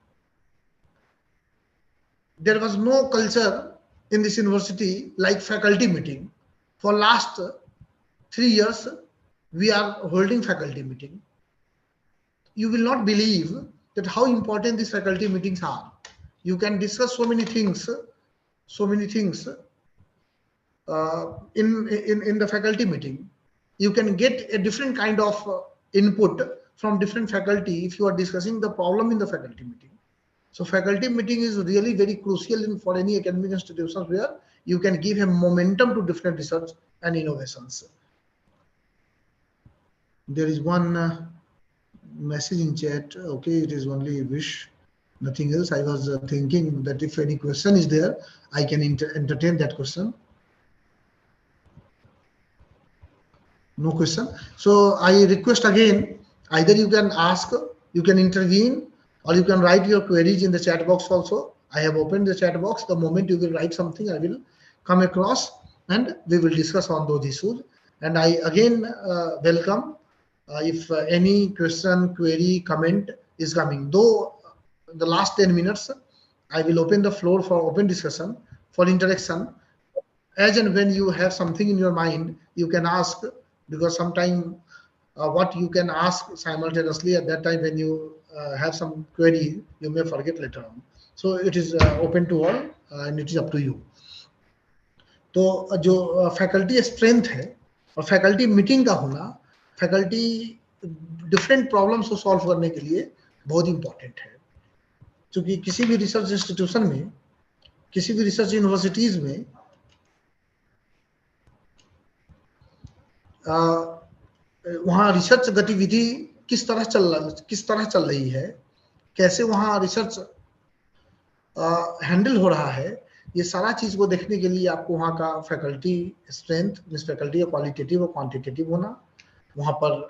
Speaker 3: There was no culture in this university like faculty meeting. For last 3 years we are holding faculty meeting. You will not believe that how important these faculty meetings are. You can discuss so many things in the faculty meeting. You can get a different kind of input from different faculty if you are discussing the problem in the faculty meeting. So faculty meeting is really very crucial for any academic institutions where you can give a momentum to different research and innovations. There is one message in chat. Okay, it is only wish, nothing else. I was thinking that if any question is there, I can entertain that question. No question. So I request again, either you can ask, you can intervene, or you can write your queries in the chat box also. I have opened the chat box. The moment you will write something, I will come across and we will discuss on those issues. And I again welcome if any question, query, comment is coming. Though the last 10 minutes, I will open the floor for open discussion, for interaction. As and when you have something in your mind, you can ask, because sometimes what you can ask simultaneously at that time when you have some query, you may forget later on. So it is open to all and it is up to you. तो जो faculty strength है और faculty meeting का होना, faculty different problems को solve करने के लिए बहुत इंपॉर्टेंट है। क्योंकि किसी भी रिसर्च इंस्टीट्यूशन में, किसी भी रिसर्च यूनिवर्सिटीज में वहाँ रिसर्च गतिविधि किस तरह चल रही है, कैसे वहाँ रिसर्च हैंडल हो रहा है, ये सारा चीज को देखने के लिए आपको वहाँ का फैकल्टी स्ट्रेंथ, मींस फैकल्टी का क्वालिटेटिव और क्वांटिटेटिव होना, वहाँ पर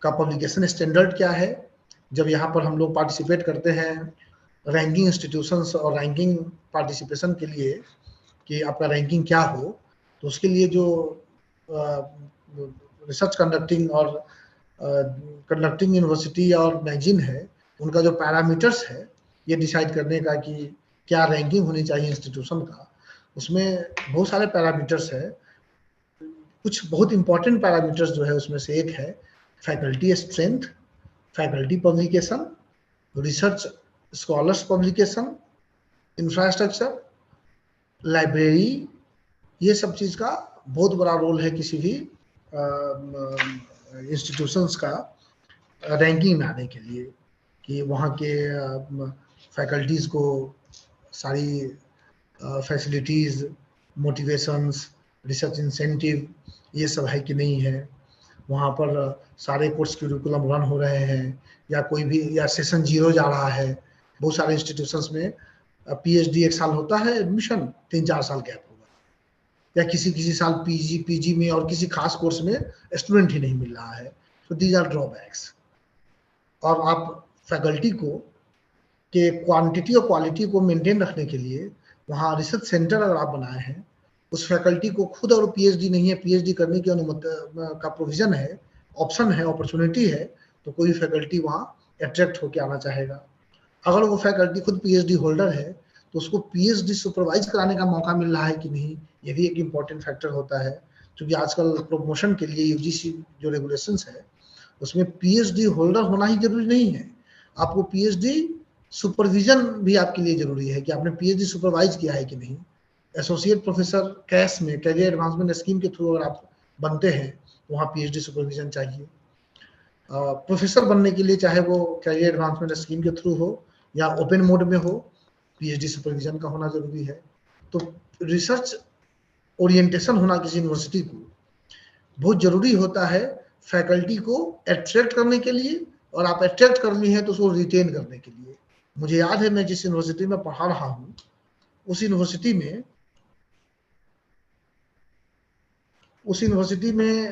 Speaker 3: का पब्लिकेशन स्टैंडर्ड क्या है। जब यहाँ पर हम लोग पार्टिसिपेट करते हैं रैंकिंग इंस्टीट्यूशंस और रैंकिंग पार्टिसिपेशन के लिए कि आपका रैंकिंग क्या हो, तो उसके लिए जो रिसर्च कंडक्टिंग और कंडक्टिंग यूनिवर्सिटी और मैगजीन है, उनका जो पैरामीटर्स है ये डिसाइड करने का कि क्या रैंकिंग होनी चाहिए इंस्टीट्यूशन का, उसमें बहुत सारे पैरामीटर्स है। कुछ बहुत इंपॉर्टेंट पैरामीटर्स जो है उसमें से एक है faculty strength, faculty publication, research scholars publication, infrastructure, library, ये सब चीज का बहुत बड़ा रोल है किसी भी इंस्टीट्यूशंस का रैंकिंग में आने के लिए, कि वहाँ के फैकल्टीज को सारी फैसिलिटीज, मोटिवेशंस, रिसर्च इंसेंटिव ये सब है कि नहीं है, वहाँ पर सारे कोर्स करिकुलम रन हो रहे हैं या कोई भी, या सेशन 0 जा रहा है। बहुत सारे इंस्टीट्यूशंस में पीएचडी 1 साल होता है, एडमिशन 3-4 साल गैप होगा, या किसी साल पीजी में और किसी खास कोर्स में स्टूडेंट ही नहीं मिल रहा है। तो दीज आर ड्रॉबैक्स। और आप फैकल्टी को के क्वांटिटी और क्वालिटी को मेंटेन रखने के लिए वहाँ रिसर्च सेंटर अगर आप बनाए हैं, उस फैकल्टी को खुद और पीएचडी नहीं है, पीएचडी करने की अनुमति का प्रोविजन है, ऑप्शन है, अपॉर्चुनिटी है, तो कोई फैकल्टी वहाँ अट्रैक्ट होकर आना चाहेगा। अगर वो फैकल्टी खुद पीएचडी होल्डर है तो उसको पीएचडी सुपरवाइज कराने का मौका मिल रहा है कि नहीं, ये भी एक इम्पोर्टेंट फैक्टर होता है। क्योंकि आजकल प्रमोशन के लिए यूजीसी जो रेगुलेशंस है उसमें पीएचडी होल्डर होना ही जरूरी नहीं है, आपको पीएचडी सुपरविजन भी आपके लिए जरूरी है कि आपने पीएचडी सुपरवाइज किया है कि नहीं। एसोसिएट प्रोफेसर कैस में कैरियर एडवांसमेंट स्कीम के थ्रू अगर आप बनते हैं तो वहाँ पीएचडी सुपरविजन चाहिए। प्रोफेसर बनने के लिए चाहे वो कैरियर एडवांसमेंट स्कीम के थ्रू हो या ओपन मोड में हो, पीएचडी सुपरविजन का होना जरूरी है। तो रिसर्च ओरिएंटेशन होना किसी यूनिवर्सिटी को बहुत जरूरी होता है फैकल्टी को अट्रैक्ट करने के लिए, और आप अट्रैक्ट कर ली हैं तो उसको रिटेन करने के लिए। मुझे याद है मैं जिस यूनिवर्सिटी में पढ़ा रहा हूँ उस यूनिवर्सिटी में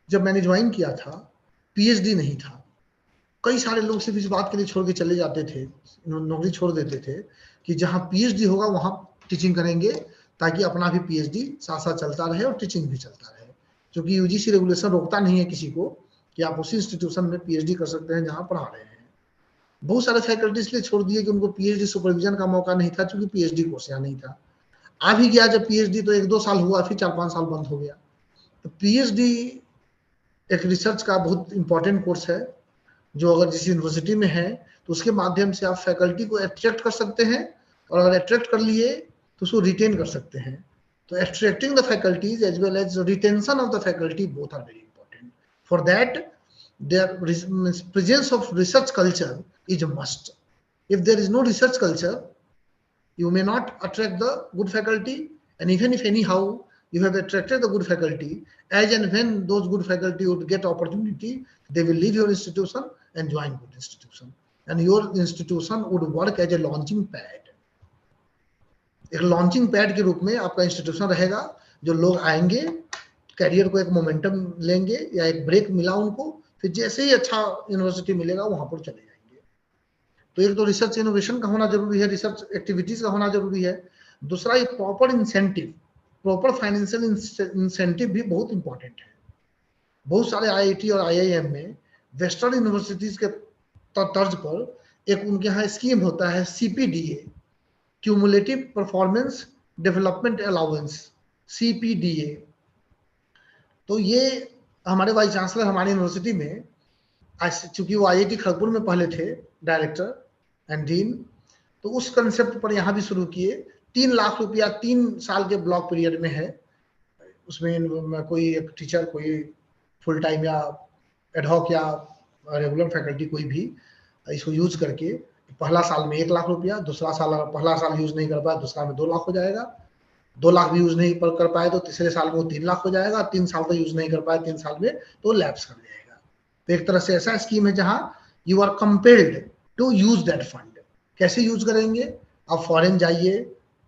Speaker 3: जब मैंने ज्वाइन किया था पीएचडी नहीं था। कई सारे लोग सिर्फ इस बात के लिए छोड़ के चले जाते थे, नौकरी छोड़ देते थे कि जहाँ पीएचडी होगा वहाँ टीचिंग करेंगे ताकि अपना भी पीएचडी साथ साथ चलता रहे और टीचिंग भी चलता रहे। क्योंकि यूजीसी रेगुलेशन रोकता नहीं है किसी को कि आप उसी इंस्टीट्यूशन में पीएचडी कर सकते हैं जहाँ पढ़ा रहे हैं। बहुत सारे फैकल्टी इसलिए छोड़ दिए कि उनको पीएचडी सुपरविजन का मौका नहीं था, क्योंकि पीएचडी कोर्स यहाँ नहीं था। आ भी गया जब पीएचडी तो 1-2 साल हुआ, फिर 4-5 साल बंद हो गया। तो पीएचडी एक रिसर्च का बहुत इंपॉर्टेंट कोर्स है जो अगर जिस यूनिवर्सिटी में है तो उसके माध्यम से आप फैकल्टी को अट्रैक्ट कर सकते हैं, और अगर अट्रैक्ट कर लिए तो उसको रिटेन कर सकते हैं। तो attracting the faculties as well as retention of the faculty both are very important. For that there presence of research culture is a must. If there is no research culture, you may not attract the good faculty, and even if anyhow you have attracted the good faculty, as and when those good faculty would get opportunity, they will leave your institution and join good institution, and your institution would work as a launching pad. एक launching pad के रूप में आपका institution रहेगा, जो लोग आएंगे career को एक मोमेंटम लेंगे या एक ब्रेक मिला उनको, फिर जैसे ही अच्छा यूनिवर्सिटी मिलेगा वहां पर चले जाएंगे। तो एक तो रिसर्च इनोवेशन का होना जरूरी है, रिसर्च एक्टिविटीज का होना जरूरी है। दूसरा एक proper incentive, proper financial incentive भी बहुत इंपॉर्टेंट है। बहुत सारे आईआईटी और आईआईएम में वेस्टर्न यूनिवर्सिटीज के तर्ज पर एक उनके यहाँ स्कीम होता है सीपीडीए, क्यूमुलेटिव परफॉर्मेंस डेवलपमेंट अलाउंस, सीपीडीए। तो ये हमारे वाइस चांसलर हमारी यूनिवर्सिटी में, चूंकि वो आईआईटी खड़गपुर में पहले थे डायरेक्टर एंड डीन, तो उस कंसेप्ट पर यहाँ भी शुरू किए। 3 लाख रुपया 3 साल के ब्लॉक पीरियड में है। उसमें कोई एक टीचर, कोई फुल टाइम या एडहॉक या रेगुलर फैकल्टी कोई भी इसको यूज करके पहला साल में 1 लाख रुपया, दूसरा साल अगर पहला साल यूज नहीं कर पाए दूसरा में 2 लाख हो जाएगा, 2 लाख भी यूज नहीं कर पाए तो तीसरे साल में वो 3 लाख हो जाएगा, 3 साल तक यूज नहीं कर पाए 3 साल में तो लैप्स कर जाएगा। तो एक तरह से ऐसा स्कीम है जहाँ you are compelled to use that fund. कैसे यूज करेंगे? आप फॉरेन जाइए,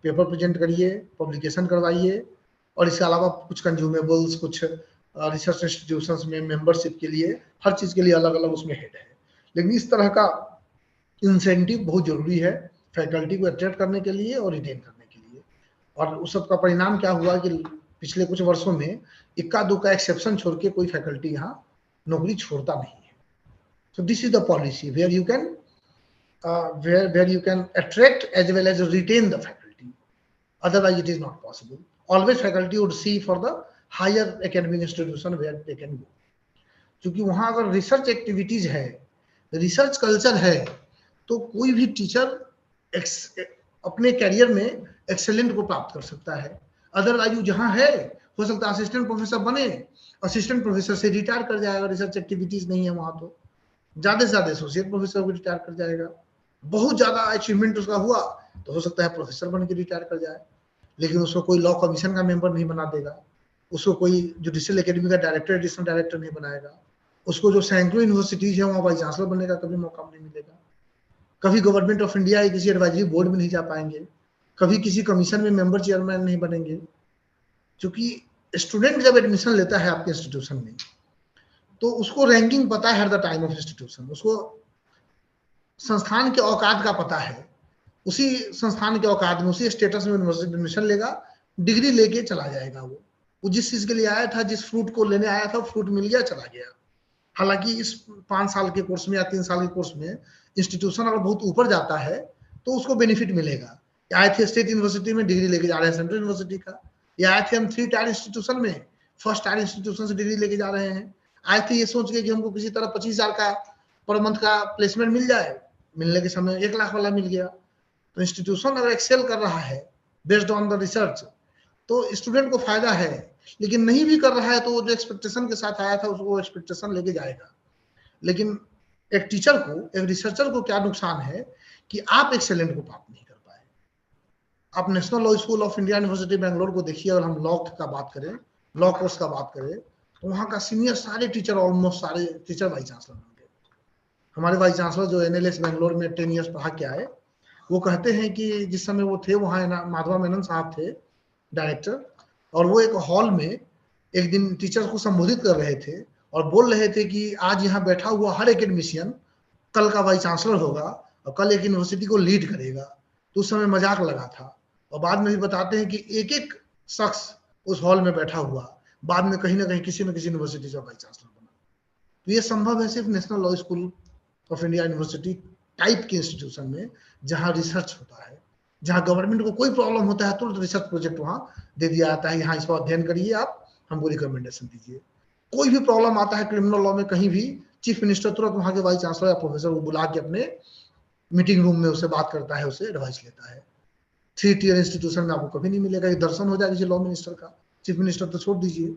Speaker 3: पेपर प्रेजेंट करिए, पब्लिकेशन करवाइए, और इसके अलावा कुछ कंज्यूमेबल्स, कुछ रिसर्च इंस्टीट्यूशंस में मेंबरशिप के लिए, हर चीज के लिए अलग अलग उसमें हेड है। लेकिन इस तरह का इंसेंटिव बहुत जरूरी है फैकल्टी को अट्रैक्ट करने के लिए और रिटेन करने के लिए। और उस सब का परिणाम क्या हुआ कि पिछले कुछ वर्षों में इक्का दुक्का एक्सेप्शन छोड़ के कोई फैकल्टी यहाँ नौकरी छोड़ता नहीं है। So this is the policy where you can where you can attract as well as retain the faculty. Otherwise, it is not possible. Always faculty would see for the higher academic institution where they can go. क्योंकि वहाँ अगर research activities है, research culture है, तो कोई भी teacher अपने career में एक्सेलेंट को प्राप्त कर सकता है। अदरवाइज जहाँ है हो सकता है असिस्टेंट प्रोफेसर बने, असिस्टेंट प्रोफेसर से रिटायर कर जाएगा, रिसर्च एक्टिविटीज नहीं है वहाँ, तो ज्यादा से ज्यादा एसोसिएट प्रोफेसर को रिटायर कर जाएगा। बहुत ज्यादा अचीवमेंट उसका हुआ तो हो सकता है प्रोफेसर बन के रिटायर कर जाए, लेकिन उसको कोई लॉ कमीशन का मेंबर नहीं बना देगा, उसको कोई जुडिशियल एकेडमी का डायरेक्टर, एडिशनल डायरेक्टर नहीं बनाएगा, उसको जो सैकड़ों यूनिवर्सिटीज है वहाँ वाइस चांसलर बनने का कभी मौका नहीं मिलेगा, कभी गवर्नमेंट ऑफ इंडिया किसी एडवाइजरी बोर्ड में नहीं जा पाएंगे, कभी किसी कमीशन में मेंबर चेयरमैन नहीं बनेंगे। क्योंकि स्टूडेंट जब एडमिशन लेता है आपके इंस्टीट्यूशन में तो उसको रैंकिंग पता है, हर द टाइम ऑफ इंस्टीट्यूशन उसको संस्थान के औकात का पता है, उसी संस्थान के औकात में उसी स्टेटस में यूनिवर्सिटी एडमिशन लेगा, डिग्री लेके चला जाएगा। वो जिस चीज के लिए आया था, जिस फ्रूट को लेने आया था, फ्रूट मिल गया, चला गया। हालांकि इस 5 साल के कोर्स में या 3 साल के कोर्स में इंस्टीट्यूशन अगर बहुत ऊपर जाता है तो उसको बेनिफिट मिलेगा। आए थे स्टेट यूनिवर्सिटी में, डिग्री लेके जा रहे हैं सेंट्रल यूनिवर्सिटी का, या आए थे हम 3 टायर इंस्टीट्यूशन में, फर्स्ट टायर इंस्टीट्यूशन से डिग्री लेके जा रहे हैं। आए थे ये सोच के कि हमको किसी तरह 25,000 का पर मंथ का प्लेसमेंट मिल जाए, मिलने के समय 1 लाख वाला मिल गया। तो इंस्टीट्यूशन अगर एक्सेल कर रहा है बेस्ड ऑन द रिसर्च तो स्टूडेंट को फायदा है, लेकिन नहीं भी कर रहा है तो वो जो एक्सपेक्टेशन के साथ आया था उसको एक्सपेक्टेशन लेके जाएगा। लेकिन एक टीचर को, एक रिसर्चर को क्या नुकसान है कि आप एक्सेलेंट को प्राप्त नहीं कर पाए। आप national Law School of India university Bangalore को देखिए, अगर हम लॉ का बात करें, लॉ कोर्स का बात करें, तो वहाँ का सीनियर सारे टीचर, ऑलमोस्ट सारे टीचर वाइस चांसलर होंगे। हमारे वाइस चांसलर जो NLS बेंगलोर में 10 ईयर्स पढ़ा के आए, वो कहते हैं कि जिस समय वो थे वहाँ माधवा मेनन साहब थे डायरेक्टर, और वो एक हॉल में एक दिन टीचर को संबोधित कर रहे थे और बोल रहे थे कि आज यहाँ बैठा हुआ हर एक एडमिशन कल का वाइस चांसलर होगा और कल एक यूनिवर्सिटी को लीड करेगा। तो उस समय मजाक लगा था, और बाद में भी बताते हैं कि एक एक शख्स उस हॉल में बैठा हुआ बाद में कहीं ना कहीं किसी न किसी यूनिवर्सिटी से वाइस चांसलर बना। तो ये संभव है सिर्फ national Law School of India university type के इंस्टीट्यूशन में, जहाँ रिसर्च होता है, जहाँ गवर्नमेंट को कोई प्रॉब्लम होता है तुरंत रिसर्च प्रोजेक्ट वहाँ दे दिया जाता है, यहाँ इस पर अध्ययन करिए, आप हमको रिकमेंडेशन दीजिए। कोई भी प्रॉब्लम आता है क्रिमिनल लॉ में कहीं भी, चीफ मिनिस्टर तुरंत वहाँ के वाइस चांसलर या प्रोफेसर को बुला के अपने मीटिंग रूम में उससे बात करता है, उसे एडवाइस लेता है। 3 टियर इंस्टीट्यूशन में आपको कभी नहीं मिलेगा। ये दर्शन हो जाएगा लॉ मिनिस्टर का, चीफ मिनिस्टर तो छोड़ दीजिए।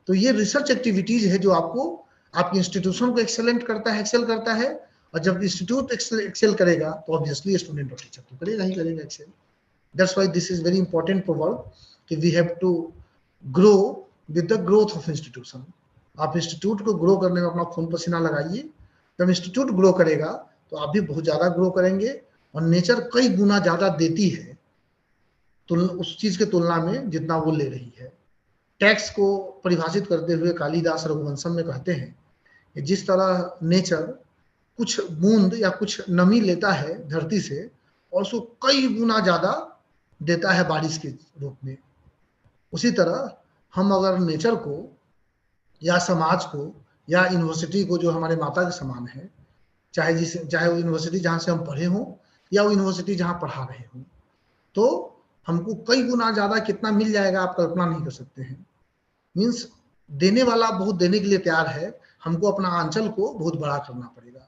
Speaker 3: तो ये रिसर्च एक्टिविटीज है जो आपको आपके इंस्टीट्यूशन को एक्सेलेंट करता है, एक्सेल करता है। और जब इंस्टीट्यूट एक्सेल करेगा तो ऑब्वियसली स्टूडेंट और टीचर तो करेगा ही करेगा excel. That's why this is very important proverb कि we have to grow with the growth of institution. आप इंस्टीट्यूट को ग्रो करने में अपना खून पसीना लगाइए। जब इंस्टीट्यूट ग्रो करेगा तो आप भी बहुत ज्यादा ग्रो करेंगे, और नेचर कई गुना ज्यादा देती है तो उस चीज के तुलना में जितना वो ले रही है। टैक्स को परिभाषित करते हुए कालिदास रघुवंशम में कहते हैं कि जिस तरह नेचर कुछ बूंद या कुछ नमी लेता है धरती से और उसको कई गुना ज्यादा देता है बारिश के रूप में, उसी तरह हम अगर नेचर को या समाज को या यूनिवर्सिटी को, जो हमारे माता के समान है, चाहे वो यूनिवर्सिटी जहाँ से हम पढ़े हों या वो यूनिवर्सिटी जहाँ पढ़ा रहे हों, तो हमको कई गुना ज्यादा कितना मिल जाएगा आप कल्पना नहीं कर सकते हैं। मीन्स देने वाला बहुत देने के लिए तैयार है, हमको अपना आंचल को बहुत बड़ा करना पड़ेगा।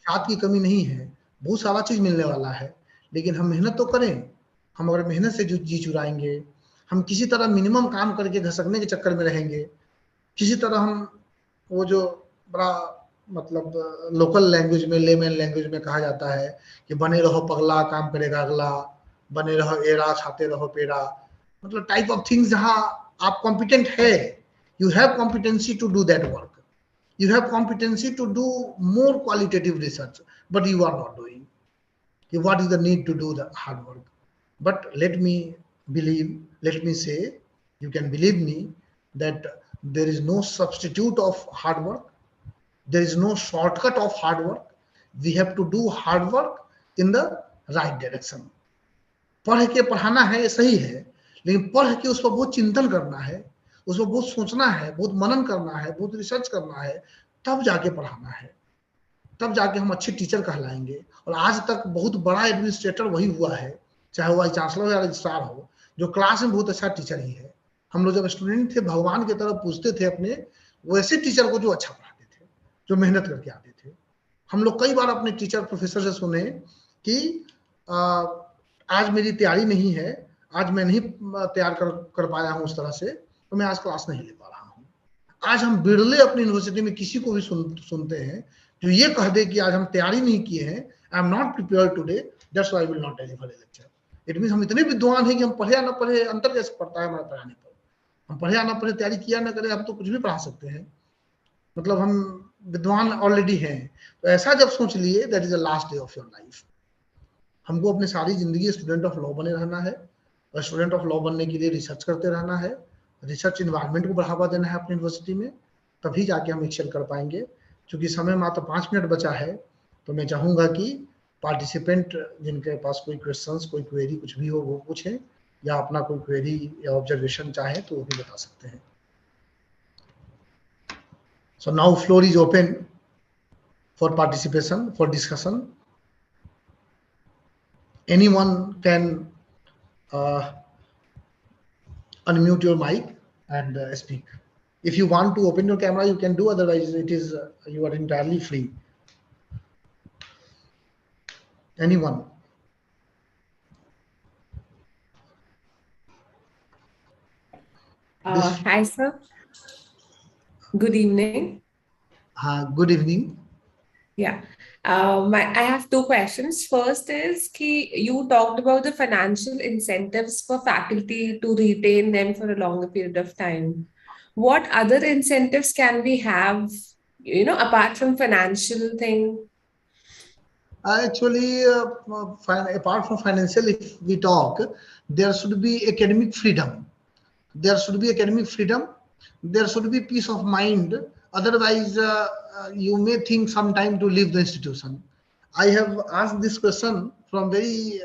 Speaker 3: खाद की कमी नहीं है, बहुत सारा चीज मिलने वाला है, लेकिन हम मेहनत तो करें। हम अगर मेहनत से जी चुराएंगे, हम किसी तरह मिनिमम काम करके घसकने के चक्कर में रहेंगे, किसी तरह हम वो जो बड़ा मतलब लोकल लैंग्वेज में, लेमैन लैंग्वेज में कहा जाता है कि बने रहो पगला काम करेगा अगला, बने रहो एड़ा खाते रहो पेड़ा, मतलब टाइप ऑफ थिंग्स जहाँ आप कॉम्पिटेंट है, you have competency to do that work, you have competency to do more qualitative research, but you are not doing. What is the need to do the hard work? But let me say, you can believe me that there is no substitute of hard work. There is no shortcut of hard work. We have to do hard work in the right direction. पढ़ के पढ़ाना है ये सही है, लेकिन पढ़ के उस पर बहुत चिंतन करना है, उसमें बहुत सोचना है, बहुत मनन करना है, बहुत रिसर्च करना है, तब जाके पढ़ाना है, तब जाके हम अच्छे टीचर कहलाएंगे। और आज तक बहुत बड़ा एडमिनिस्ट्रेटर वही हुआ है, चाहे वो वाइस चांसलर हो या रजिस्ट्रार हो, जो क्लास में बहुत अच्छा टीचर ही है। हम लोग जब स्टूडेंट थे भगवान की तरफ पूछते थे अपने वैसे टीचर को जो अच्छा पढ़ाते थे, जो मेहनत करके आते थे। हम लोग कई बार अपने टीचर प्रोफेसर से सुने कि आज मेरी तैयारी नहीं है, आज मैं नहीं तैयार कर पाया हूँ उस तरह से, तो मैं आज क्लास नहीं ले पा रहा हूँ। आज हम बिरले अपनी यूनिवर्सिटी में किसी को भी सुनते हैं जो ये कह दे कि आज हम तैयारी नहीं किए हैं, I am not prepared today, that's why I will not deliver A lecture. It means हम इतने विद्वान हैं कि हम पढ़े या ना पढ़े अंतर कैसे पड़ता है हमारे पढ़ाने पर। हम पढ़े या ना पढ़े, तैयारी किया ना करें, हम तो कुछ भी पढ़ा सकते हैं, मतलब हम विद्वान ऑलरेडी हैं। तो ऐसा जब सोच लिए, that is the last day of your life. हमको अपनी सारी जिंदगी स्टूडेंट ऑफ लॉ बने रहना है, और स्टूडेंट ऑफ लॉ बनने के लिए रिसर्च करते रहना है, रिसर्च इन्वायरमेंट को बढ़ावा देना है अपनी यूनिवर्सिटी में, तभी जाके हम एक्सेल कर पाएंगे। क्योंकि समय मात्र 5 मिनट बचा है, तो मैं चाहूंगा कि पार्टिसिपेंट जिनके पास कोई क्वेश्चंस, कोई क्वेरी कुछ भी हो वो पूछें, या अपना कोई क्वेरी या ऑब्जर्वेशन चाहे तो वो भी बता सकते हैं। So now floor is open for participation, for discussion. anyone can unmute your mic and speak. If you want to open your camera, you can do. Otherwise, it is you are entirely free. Anyone?
Speaker 5: Hi, sir. Good evening.
Speaker 3: Good evening.
Speaker 5: Yeah. I have two questions. First is you talked about the financial incentives for faculty to retain them for a longer period of time. What other incentives can we have, apart from financial thing?
Speaker 3: Actually, apart from financial, if we talk, there should be academic freedom. There should be academic freedom. There should be peace of mind. Otherwise, you may think some time to leave the institution. I have asked this question from very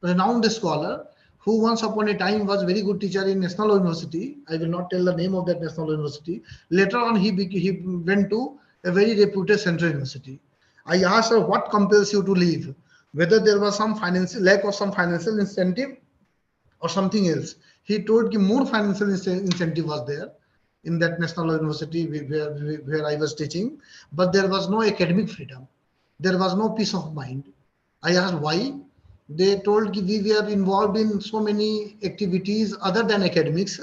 Speaker 3: renowned scholar who once upon a time was very good teacher in National Law University. I will not tell the name of that National Law University. Later on, he went to a very reputed Central University. I asked her, what compels you to leave? Whether there was some financial lack of some financial incentive or something else. He told me more financial incentive was there in that National Law University where I was teaching, but there was no academic freedom. There was no peace of mind. I asked why. They told me we were involved in so many activities other than academics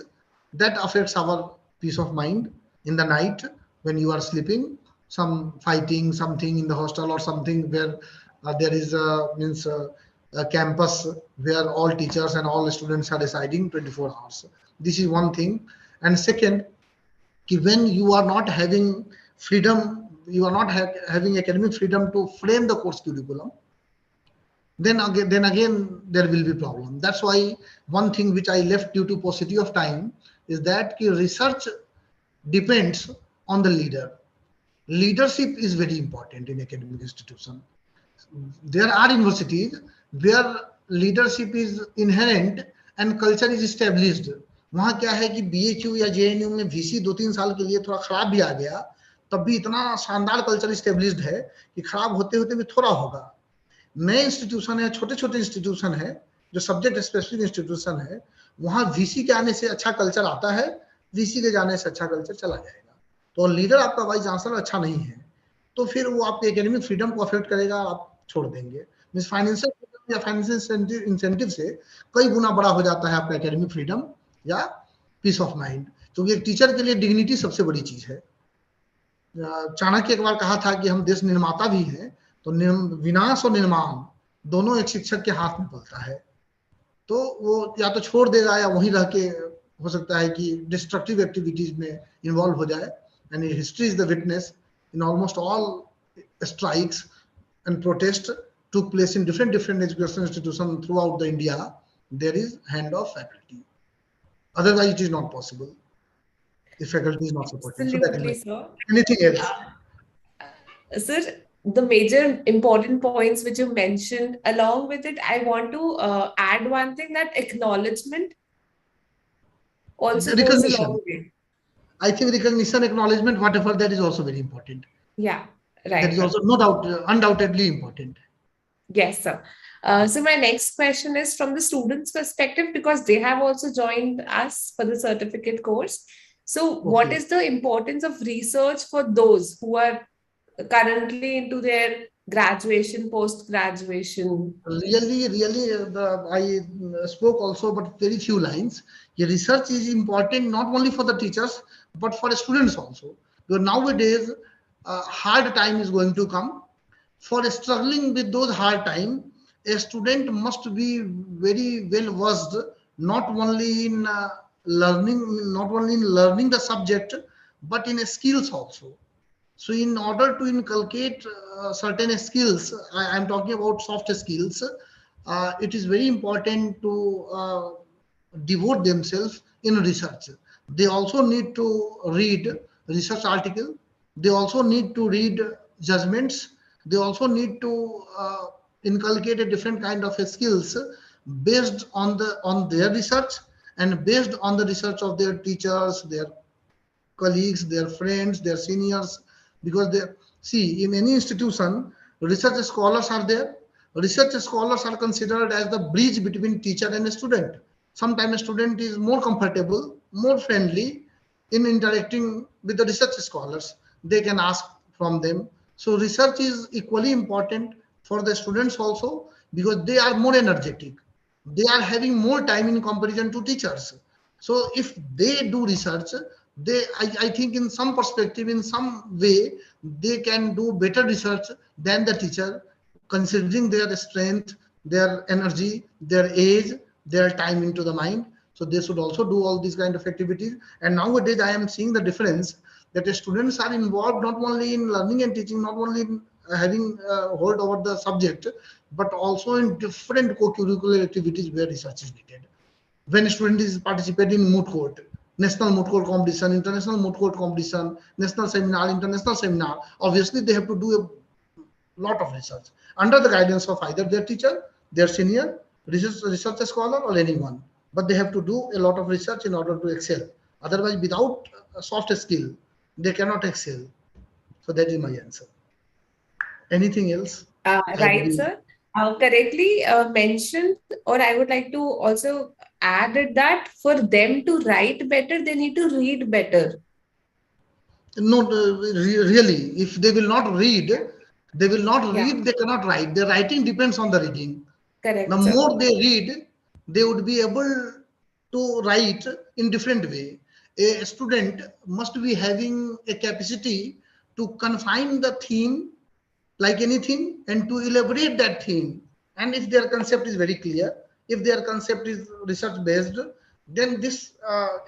Speaker 3: that affects our peace of mind in the night when you are sleeping. Some fighting, something in the hostel or something where there is a campus where all teachers and all students are residing 24 hours. This is one thing. And second, when you are not having freedom, you are not having academic freedom to frame the course curriculum, then again there will be problem. That's why one thing which I left due to paucity of time is that research depends on the leader. Leadership is very important in academic institution. There are universities where leadership is inherent and culture is established. वहाँ क्या है कि BHU या JNU में VC 2-3 साल के लिए थोड़ा खराब भी आ गया, तब भी इतना शानदार कल्चर स्टेब्लिश्ड है कि खराब होते होते भी थोड़ा होगा. नए इंस्टीट्यूशन है, छोटे छोटे इंस्टीट्यूशन है, जो सब्जेक्ट स्पेसिफिक इंस्टीट्यूशन है, वहाँ VC के आने से अच्छा कल्चर आता है, VC के जाने से अच्छा कल्चर चला जाएगा. तो लीडर आपका वाइस चांसलर अच्छा नहीं है तो फिर वो आपके एकेडमिक फ्रीडम को अफेक्ट करेगा, आप छोड़ देंगे. मींस फाइनेंशियल या फाइनेंशियल इंसेंटिव से कई गुना बड़ा हो जाता है आपका एकेडमिक फ्रीडम या पीस ऑफ माइंड, क्योंकि एक टीचर के लिए डिग्निटी सबसे बड़ी चीज है. चाणक्य एक बार कहा था कि हम देश निर्माता भी हैं, तो विनाश और निर्माण दोनों एक शिक्षक के हाथ में पलता है. तो वो या तो छोड़ देगा या वहीं रह के हो सकता है कि डिस्ट्रक्टिव एक्टिविटीज में इन्वॉल्व हो जाए. And history is the witness in almost all strikes and protests took place in different education institutions throughout the India. There is hand of faculty. Otherwise, it is not possible if faculty is not supported.
Speaker 5: Absolutely,
Speaker 3: so
Speaker 5: sir.
Speaker 3: Anything else?
Speaker 5: Sir, the major important points which you mentioned, along with it, I want to add one thing, that acknowledgement also goes a long way.
Speaker 3: I think recognition, acknowledgement, whatever, that is also very important.
Speaker 5: Yeah, right.
Speaker 3: That is also no doubt, undoubtedly important.
Speaker 5: Yes, sir. So my next question is from the students' perspective, because they have also joined us for the certificate course. So what is the importance of research for those who are currently into their graduation, post-graduation?
Speaker 3: Really, I spoke also, but very few lines. Research is important not only for the teachers, but for the students also. Because nowadays, hard time is going to come. For struggling with those hard time, a student must be very well versed, not only in learning the subject, but in skills also. So in order to inculcate certain skills, I am talking about soft skills, it is very important to devote themselves in research. They also need to read research article. They also need to read judgments. They also need to inculcate a different kind of skills based on their research and based on the research of their teachers, their colleagues, their friends, their seniors. Because in any institution, research scholars are there, Research scholars are considered as the bridge between teacher and student. Sometimes a student is more comfortable, more friendly in interacting with the research scholars. They can ask from them. So research is equally important for the students also, because they are more energetic. They are having more time in comparison to teachers. So if they do research, I think in some perspective, in some way, they can do better research than the teacher, considering their strength, their energy, their age, their time into the mind. So they should also do all these kind of activities. And nowadays I am seeing the difference that the students are involved not only in learning and teaching, not only in having hold over the subject, but also in different co-curricular activities where research is needed. When a student is participating in moot court, national moot court competition, international moot court competition, national seminar, international seminar, obviously they have to do a lot of research under the guidance of either their teacher, their senior, research scholar, or anyone. But they have to do a lot of research in order to excel. Otherwise, without a soft skill, they cannot excel. So that is my answer. Anything else?
Speaker 5: Right, sir. Correctly mentioned, or I would like to also add it that for them to write better, they need to read better.
Speaker 3: No, really, if they will not read, they will not
Speaker 5: Yeah.
Speaker 3: read, they cannot write. Their writing depends on the reading.
Speaker 5: Correct,
Speaker 3: The
Speaker 5: sir.
Speaker 3: more they read, they would be able to write in different way. A student must be having a capacity to confine the theme like anything and to elaborate that theme. And if their concept is very clear, if their concept is research based, then this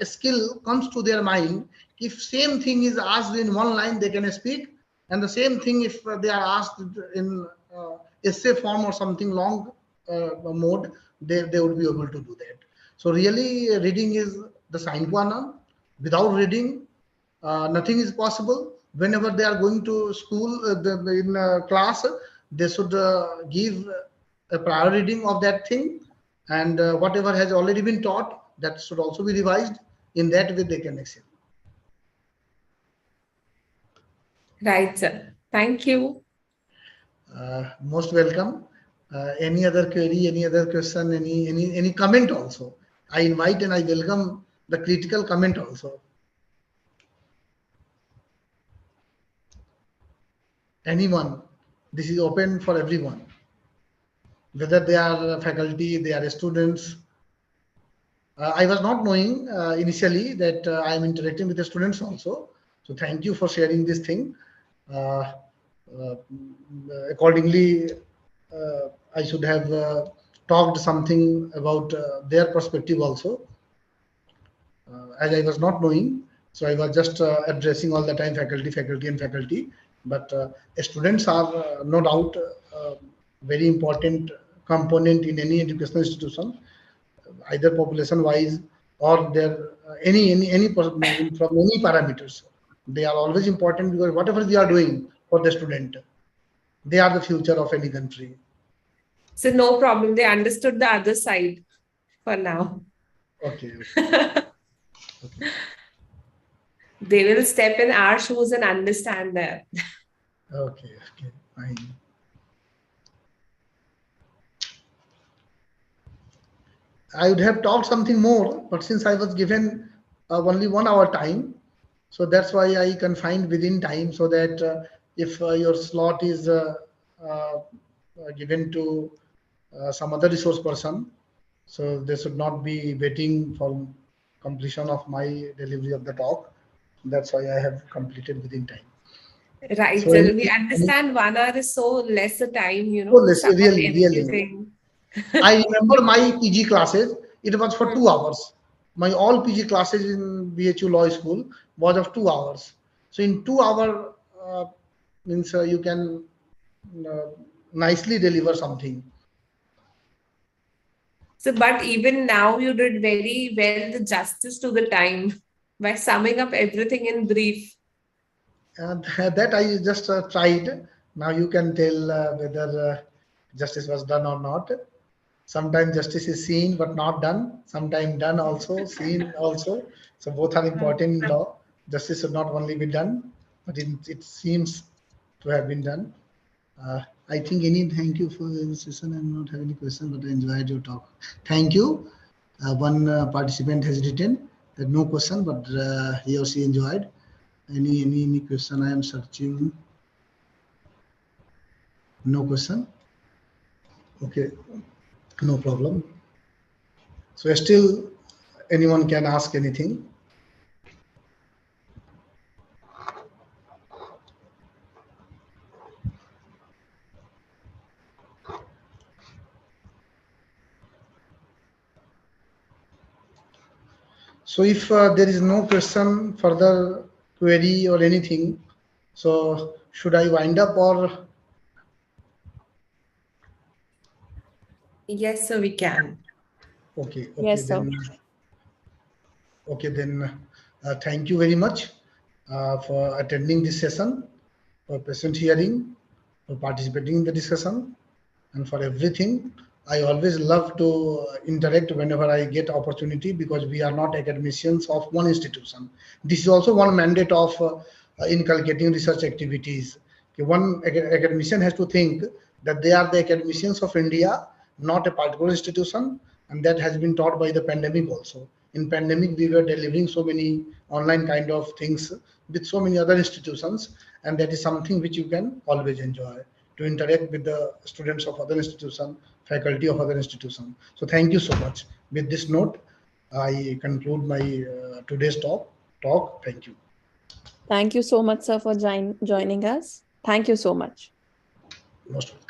Speaker 3: skill comes to their mind. If same thing is asked in one line, they can speak, and the same thing if they are asked in essay form or something long mode, they would be able to do that. So really, reading is the sine qua non. Without reading, nothing is possible. Whenever they are going to school, in class, they should give a prior reading of that thing, and whatever has already been taught, that should also be revised. In that way, they can excel.
Speaker 5: Right, sir. Thank you.
Speaker 3: Most welcome. Any other query, any other question, any comment also? I invite and I welcome the critical comment also. Anyone, this is open for everyone, whether they are faculty, they are students. I was not knowing initially that I am interacting with the students also. So thank you for sharing this thing. Accordingly, I should have talked something about their perspective also. As I was not knowing, so I was just addressing all the time faculty. But students are no doubt very important component in any educational institution, either population wise or their any from any parameters. They are always important because whatever we are doing for the student, they are the future of any country.
Speaker 5: So no problem. They understood the other side for now.
Speaker 3: Okay. Okay.
Speaker 5: They will step in our shoes and understand that.
Speaker 3: Okay, fine. I would have talked something more, but since I was given only 1 hour time, so that's why I confined within time, so that if your slot is given to some other resource person, so they should not be waiting for completion of my delivery of the talk. That's why I have completed within time.
Speaker 5: Right. So we understand 1 hour is so less a time, you know.
Speaker 3: So less, really. I remember my PG classes, it was for 2 hours. My all PG classes in BHU Law School was of 2 hours. So in 2 hours, means you can nicely deliver something.
Speaker 5: So, but even now you did very well the justice to the time by summing up everything in brief.
Speaker 3: That I just tried. Now you can tell whether justice was done or not. Sometimes justice is seen but not done. Sometimes done also, seen also. So both are important in law. Justice should not only be done, but it seems to have been done. I think any thank you for the session. I not have any question, but I enjoyed your talk. Thank you. One participant has written that no question, but he or she enjoyed. Any question? I am searching. No question. Okay, no problem. So still, anyone can ask anything. So if there is no question, further query or anything, so should I wind up or?
Speaker 5: Yes, sir, we can.
Speaker 3: Okay,
Speaker 6: Yes, sir.
Speaker 3: then thank you very much for attending this session, for patient hearing, for participating in the discussion, and for everything. I always love to interact whenever I get opportunity, because we are not academicians of one institution. This is also one mandate of inculcating research activities. Okay, one academician has to think that they are the academicians of India, not a particular institution, and that has been taught by the pandemic also. In pandemic, we were delivering so many online kind of things with so many other institutions, and that is something which you can always enjoy, to interact with the students of other institution, faculty of other institution. So thank you so much. With this note, I conclude my today's talk. Thank you.
Speaker 6: Thank you so much, sir, for joining us. Thank you so much.
Speaker 3: Most welcome.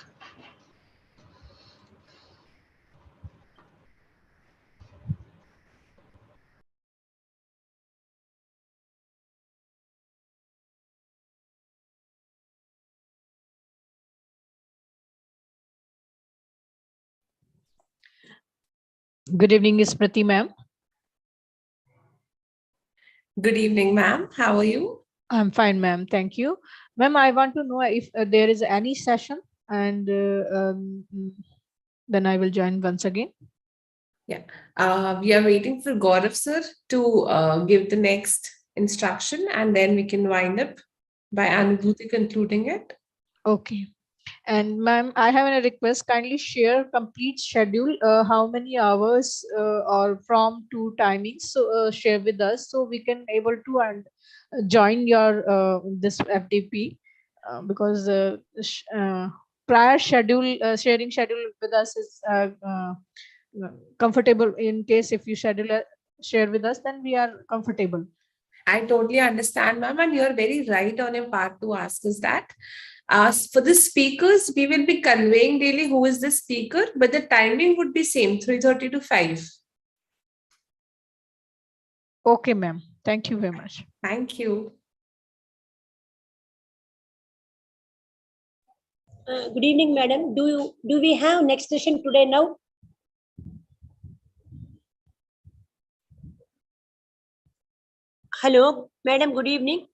Speaker 2: Good evening, Smriti ma'am.
Speaker 5: Good evening, ma'am. How are you?
Speaker 2: I'm fine, ma'am. Thank you. Ma'am, I want to know if there is any session, and then I will join once again.
Speaker 5: Yeah. We are waiting for Gaurav sir to give the next instruction, and then we can wind up by Anubhuti concluding it.
Speaker 2: Okay. And ma'am, I have a request. Kindly share complete schedule. How many hours or from two timings? So share with us, so we can able to join your this FDP, because prior schedule sharing schedule with us is comfortable. In case if you share with us, then we are comfortable.
Speaker 5: I totally understand, ma'am, and you're very right on your part to ask us that. For the speakers, we will be conveying daily who is the speaker, but the timing would be same, 3:30 to 5.
Speaker 2: Okay, ma'am. Thank you very much.
Speaker 5: Thank you.
Speaker 7: Good evening, madam. Do we have next session today now? Hello, madam. Good evening.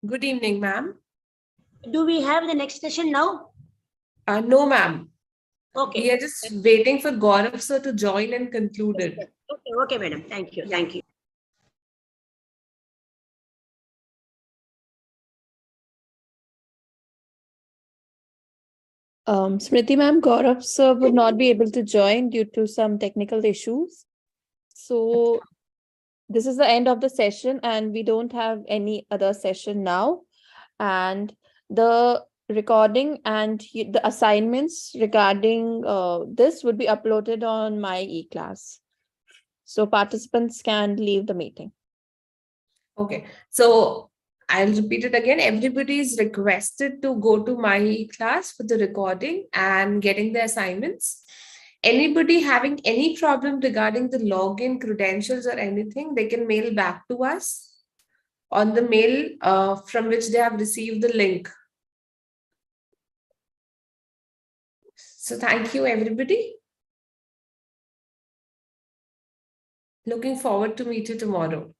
Speaker 5: Good evening, ma'am.
Speaker 7: Do we have the next session now?
Speaker 5: No, ma'am.
Speaker 7: Okay.
Speaker 5: We are just waiting for Gaurav sir to join and conclude it.
Speaker 7: Okay, madam. Thank you. Thank you.
Speaker 6: Smriti ma'am, Gaurav sir would not be able to join due to some technical issues. So this is the end of the session, and we don't have any other session now. And the recording and the assignments regarding this would be uploaded on my e-class. So participants can leave the meeting.
Speaker 5: Okay. So I'll repeat it again. Everybody is requested to go to my class for the recording and getting the assignments. Anybody having any problem regarding the login credentials or anything, they can mail back to us on the mail from which they have received the link. So thank you, everybody. Looking forward to meet you tomorrow.